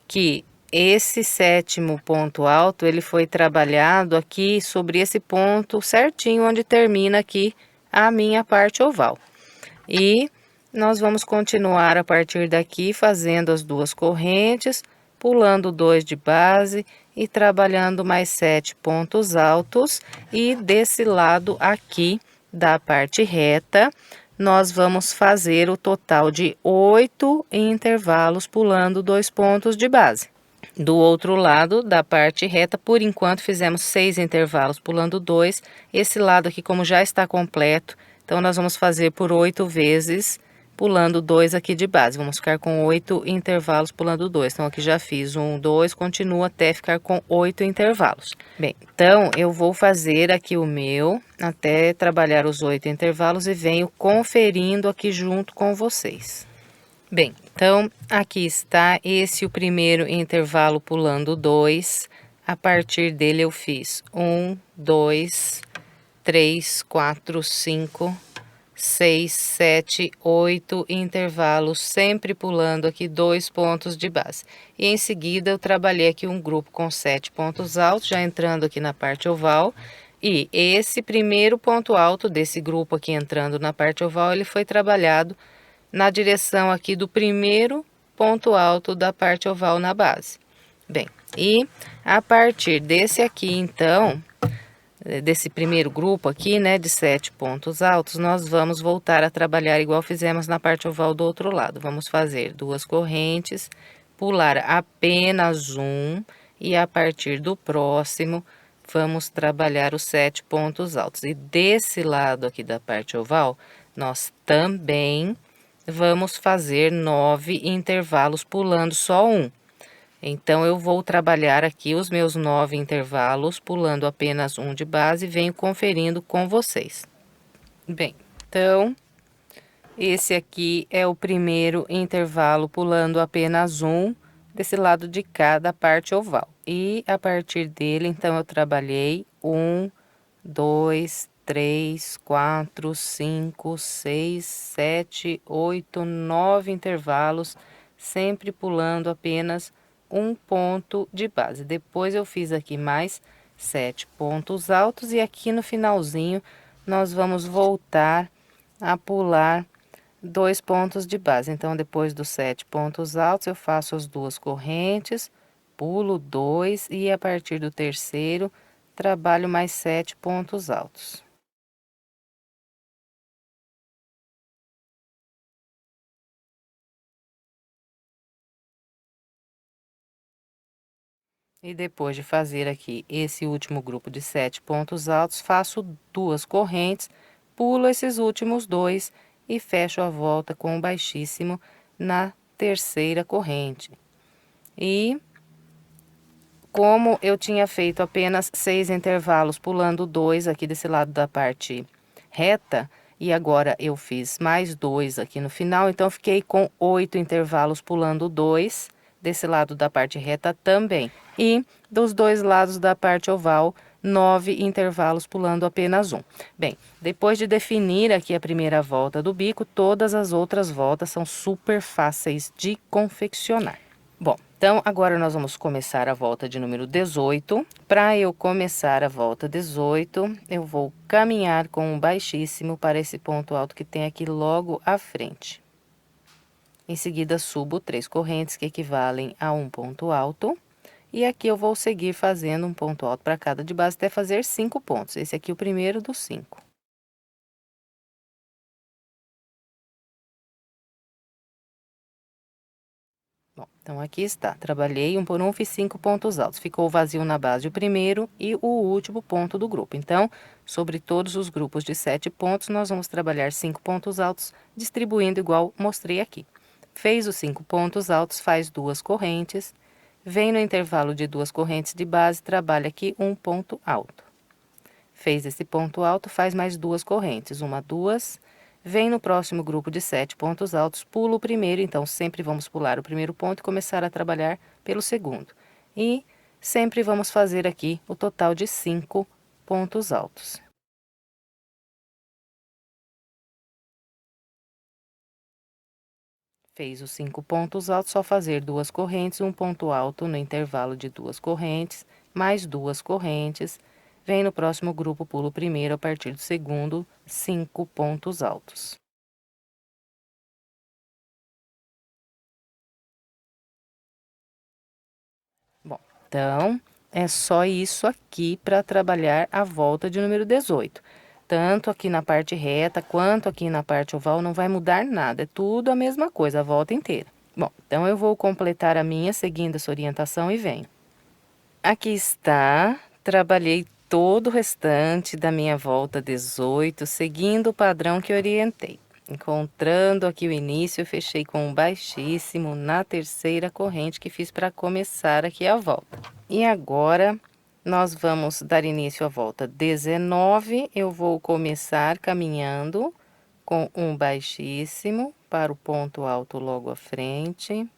que esse 7º ponto alto, ele foi trabalhado aqui sobre esse ponto certinho, onde termina aqui a minha parte oval. E nós vamos continuar a partir daqui, fazendo as 2 correntes, pulando 2 de base e trabalhando mais 7 pontos altos. E desse lado aqui, da parte reta, nós vamos fazer o total de 8 intervalos, pulando 2 pontos de base. Do outro lado, da parte reta, por enquanto, fizemos 6 intervalos, pulando 2. Esse lado aqui, como já está completo, então, nós vamos fazer por 8 vezes, pulando 2 aqui de base. Vamos ficar com 8 intervalos, pulando 2. Então, aqui já fiz 1, 2, continuo até ficar com 8 intervalos. Bem, então, eu vou fazer aqui o meu, até trabalhar os 8 intervalos e venho conferindo aqui junto com vocês. Bem, então, aqui está esse o primeiro intervalo pulando 2. A partir dele eu fiz 1, 2, 3, 4, 5, 6, 7, 8 intervalos, sempre pulando aqui 2 pontos de base. E em seguida eu trabalhei aqui um grupo com 7 pontos altos, já entrando aqui na parte oval. E esse primeiro ponto alto desse grupo aqui entrando na parte oval, ele foi trabalhado na direção aqui do primeiro ponto alto da parte oval na base. Bem, e a partir desse aqui, então, desse primeiro grupo aqui, né, de 7 pontos altos, nós vamos voltar a trabalhar igual fizemos na parte oval do outro lado. Vamos fazer 2 correntes, pular apenas um e a partir do próximo, vamos trabalhar os 7 pontos altos. E desse lado aqui da parte oval, nós também vamos fazer 9 intervalos pulando só um. Então, eu vou trabalhar aqui os meus 9 intervalos, pulando apenas um de base, e venho conferindo com vocês. Bem, então, esse aqui é o primeiro intervalo, pulando apenas um, desse lado de cá da parte oval. E, a partir dele, então, eu trabalhei 1, 2, 3, 4, 5, 6, 7, 8, 9 intervalos, sempre pulando apenas um ponto de base. Depois eu fiz aqui mais 7 pontos altos e aqui no finalzinho nós vamos voltar a pular 2 pontos de base. Então, depois dos 7 pontos altos, eu faço as 2 correntes, pulo 2 e a partir do terceiro, trabalho mais 7 pontos altos. E depois de fazer aqui esse último grupo de 7 pontos altos, faço 2 correntes, pulo esses últimos 2 e fecho a volta com o baixíssimo na terceira corrente. E como eu tinha feito apenas 6 intervalos, pulando 2 aqui desse lado da parte reta, e agora eu fiz mais 2 aqui no final, então fiquei com 8 intervalos pulando 2 desse lado da parte reta também. E dos dois lados da parte oval, 9 intervalos pulando apenas um. Bem, depois de definir aqui a primeira volta do bico, todas as outras voltas são super fáceis de confeccionar. Bom, então agora nós vamos começar a volta de número 18. Para eu começar a volta 18, eu vou caminhar com um baixíssimo para esse ponto alto que tem aqui logo à frente. Em seguida, subo 3 correntes que equivalem a um ponto alto. E aqui eu vou seguir fazendo um ponto alto para cada de base até fazer 5 pontos. Esse aqui é o primeiro dos 5. Bom, então aqui está. Trabalhei um por um, fiz 5 pontos altos. Ficou vazio na base o primeiro e o último ponto do grupo. Então, sobre todos os grupos de 7 pontos, nós vamos trabalhar 5 pontos altos, distribuindo igual mostrei aqui. Fez os 5 pontos altos, faz 2 correntes. Vem no intervalo de 2 correntes de base, trabalha aqui um ponto alto. Fez esse ponto alto, faz mais 2 correntes, 1, 2. Vem no próximo grupo de 7 pontos altos, pula o primeiro, então sempre vamos pular o primeiro ponto e começar a trabalhar pelo segundo. E sempre vamos fazer aqui o total de 5 pontos altos. Fez os 5 pontos altos, só fazer 2 correntes, um ponto alto no intervalo de 2 correntes, mais 2 correntes. Vem no próximo grupo, pula o primeiro, a partir do segundo, 5 pontos altos. Bom, então, é só isso aqui para trabalhar a volta de número 18. Tanto aqui na parte reta, quanto aqui na parte oval, não vai mudar nada, é tudo a mesma coisa, a volta inteira. Bom, então eu vou completar a minha seguindo essa orientação e venho. Aqui está, trabalhei todo o restante da minha volta 18, seguindo o padrão que orientei. Encontrando aqui o início, eu fechei com um baixíssimo na terceira corrente que fiz para começar aqui a volta. E agora, nós vamos dar início à volta 19, eu vou começar caminhando com um baixíssimo para o ponto alto logo à frente.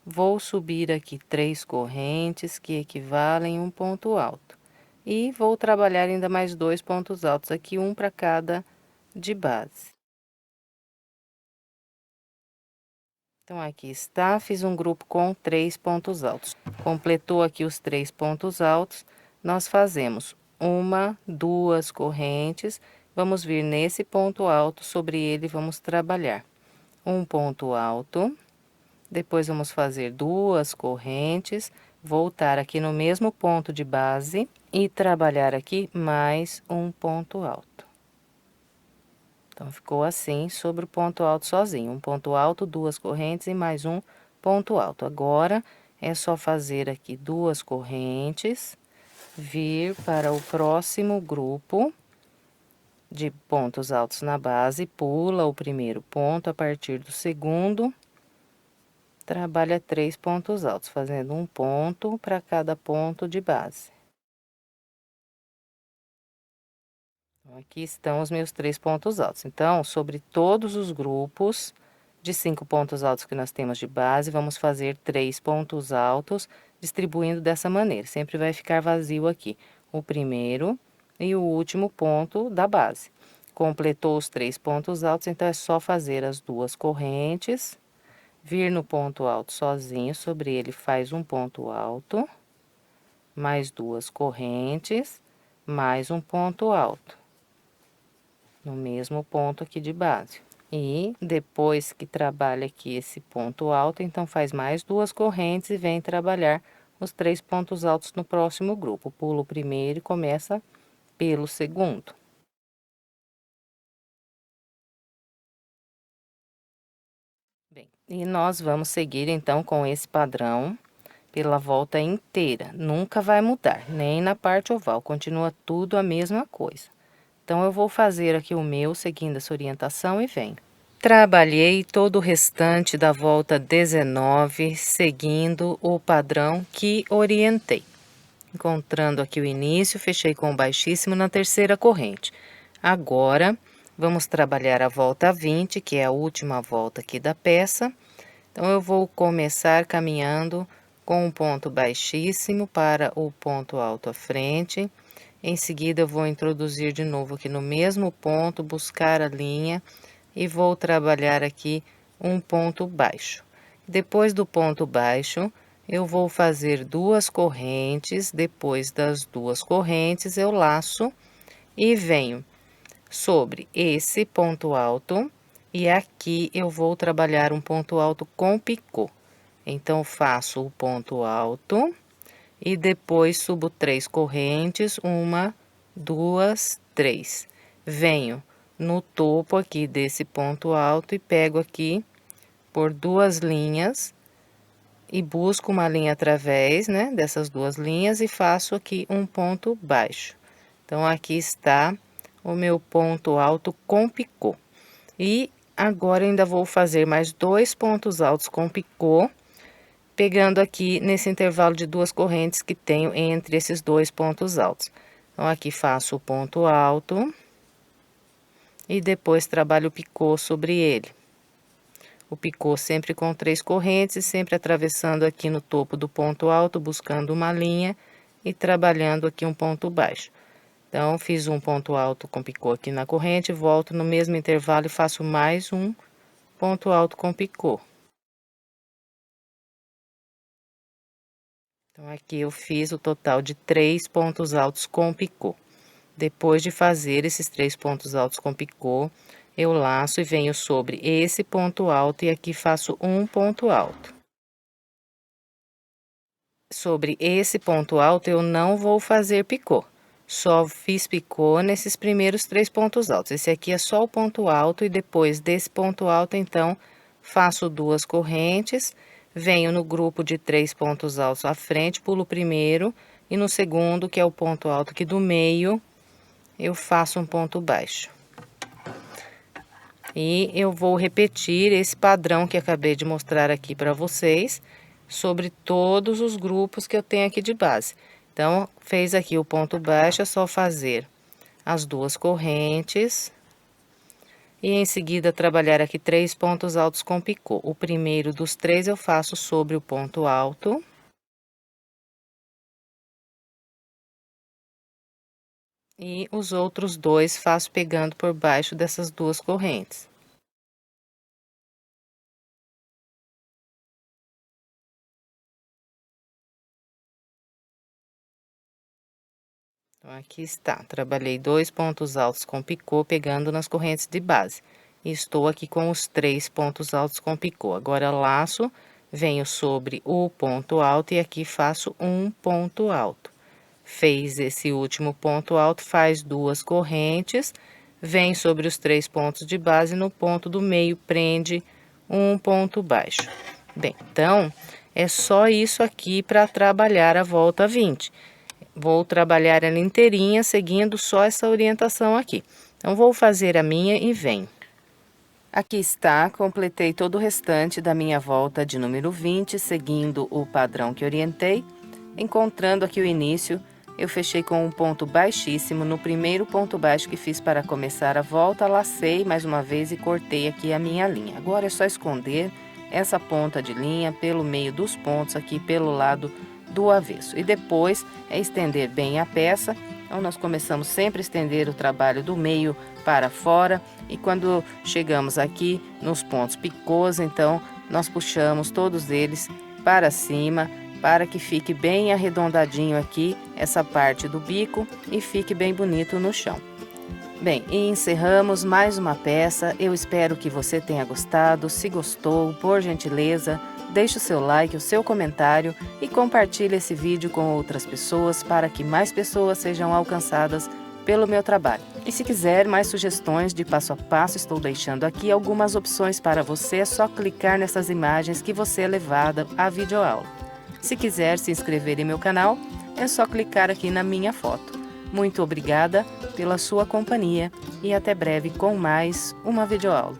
Vou subir aqui 3 correntes que equivalem a um ponto alto. E vou trabalhar ainda mais 2 pontos altos aqui, um para cada de base. Então, aqui está, fiz um grupo com 3 pontos altos. Completou aqui os 3 pontos altos, nós fazemos 1, 2 correntes, vamos vir nesse ponto alto, sobre ele vamos trabalhar um ponto alto. Depois, vamos fazer 2 correntes, voltar aqui no mesmo ponto de base e trabalhar aqui mais um ponto alto. Então, ficou assim sobre o ponto alto sozinho. Um ponto alto, 2 correntes e mais um ponto alto. Agora, é só fazer aqui 2 correntes, vir para o próximo grupo de pontos altos na base, pula o primeiro ponto, a partir do segundo, trabalha 3 pontos altos, fazendo um ponto para cada ponto de base. Então, aqui estão os meus 3 pontos altos. Então, sobre todos os grupos de 5 pontos altos que nós temos de base, vamos fazer 3 pontos altos, distribuindo dessa maneira. Sempre vai ficar vazio aqui o primeiro e o último ponto da base. Completou os 3 pontos altos, então é só fazer as 2 correntes, vir no ponto alto sozinho, sobre ele faz um ponto alto, mais 2 correntes, mais um ponto alto, no mesmo ponto aqui de base. E depois que trabalha aqui esse ponto alto, então faz mais 2 correntes e vem trabalhar os 3 pontos altos no próximo grupo. Pula o primeiro e começa pelo segundo. Bem, e nós vamos seguir então com esse padrão pela volta inteira. Nunca vai mudar, nem na parte oval, continua tudo a mesma coisa. Então, eu vou fazer aqui o meu, seguindo essa orientação e venho. Trabalhei todo o restante da volta 19, seguindo o padrão que orientei. Encontrando aqui o início, fechei com o baixíssimo na terceira corrente. Agora, vamos trabalhar a volta 20, que é a última volta aqui da peça. Então, eu vou começar caminhando com um ponto baixíssimo para o ponto alto à frente. Em seguida, eu vou introduzir de novo aqui no mesmo ponto, buscar a linha e vou trabalhar aqui um ponto baixo. Depois do ponto baixo, eu vou fazer 2 correntes, depois das 2 correntes eu laço e venho sobre esse ponto alto, e aqui eu vou trabalhar um ponto alto com picô. Então, faço o ponto alto e depois subo 3 correntes, 1, 2, 3. Venho no topo aqui desse ponto alto e pego aqui por 2 linhas e busco uma linha através, né, dessas 2 linhas e faço aqui um ponto baixo. Então, aqui está o meu ponto alto com picô. E agora, ainda vou fazer mais 2 pontos altos com picô, pegando aqui nesse intervalo de 2 correntes que tenho entre esses 2 pontos altos. Então, aqui faço o ponto alto e depois trabalho o picô sobre ele. O picô sempre com 3 correntes e sempre atravessando aqui no topo do ponto alto, buscando uma linha e trabalhando aqui um ponto baixo. Então, fiz um ponto alto com picô aqui na corrente, volto no mesmo intervalo e faço mais um ponto alto com picô. Então, aqui eu fiz o total de 3 pontos altos com picô. Depois de fazer esses 3 pontos altos com picô, eu laço e venho sobre esse ponto alto e aqui faço um ponto alto. Sobre esse ponto alto, eu não vou fazer picô. Só fiz picô nesses primeiros 3 pontos altos. Esse aqui é só o ponto alto e depois desse ponto alto, então, faço 2 correntes, venho no grupo de 3 pontos altos à frente, pulo o primeiro e no segundo, que é o ponto alto aqui do meio, eu faço um ponto baixo. E eu vou repetir esse padrão que acabei de mostrar aqui para vocês, sobre todos os grupos que eu tenho aqui de base. Então, fez aqui o ponto baixo, é só fazer as 2 correntes e em seguida trabalhar aqui 3 pontos altos com picô. O primeiro dos 3 eu faço sobre o ponto alto. E os outros 2 faço pegando por baixo dessas 2 correntes. Então, aqui está, trabalhei 2 pontos altos com picô, pegando nas correntes de base. E estou aqui com os 3 pontos altos com picô. Agora, laço, venho sobre o ponto alto e aqui faço um ponto alto. Fez esse último ponto alto, faz 2 correntes, vem sobre os 3 pontos de base, no ponto do meio, prende um ponto baixo. Bem, então, é só isso aqui para trabalhar a volta 20. Vou trabalhar ela inteirinha, seguindo só essa orientação aqui. Então, vou fazer a minha e venho. Aqui está, completei todo o restante da minha volta de número 20, seguindo o padrão que orientei. Encontrando aqui o início, eu fechei com um ponto baixíssimo no primeiro ponto baixo que fiz para começar a volta, lacei mais uma vez e cortei aqui a minha linha. Agora é só esconder essa ponta de linha pelo meio dos pontos aqui, pelo lado do avesso. E depois é estender bem a peça. Então, nós começamos sempre a estender o trabalho do meio para fora. E quando chegamos aqui nos pontos picôs, então, nós puxamos todos eles para cima, para que fique bem arredondadinho aqui essa parte do bico e fique bem bonito no chão. Bem, e encerramos mais uma peça. Eu espero que você tenha gostado. Se gostou, por gentileza, deixe o seu like, o seu comentário e compartilhe esse vídeo com outras pessoas para que mais pessoas sejam alcançadas pelo meu trabalho. E se quiser mais sugestões de passo a passo, estou deixando aqui algumas opções para você. É só clicar nessas imagens que você é levada à videoaula. Se quiser se inscrever em meu canal, é só clicar aqui na minha foto. Muito obrigada pela sua companhia e até breve com mais uma videoaula.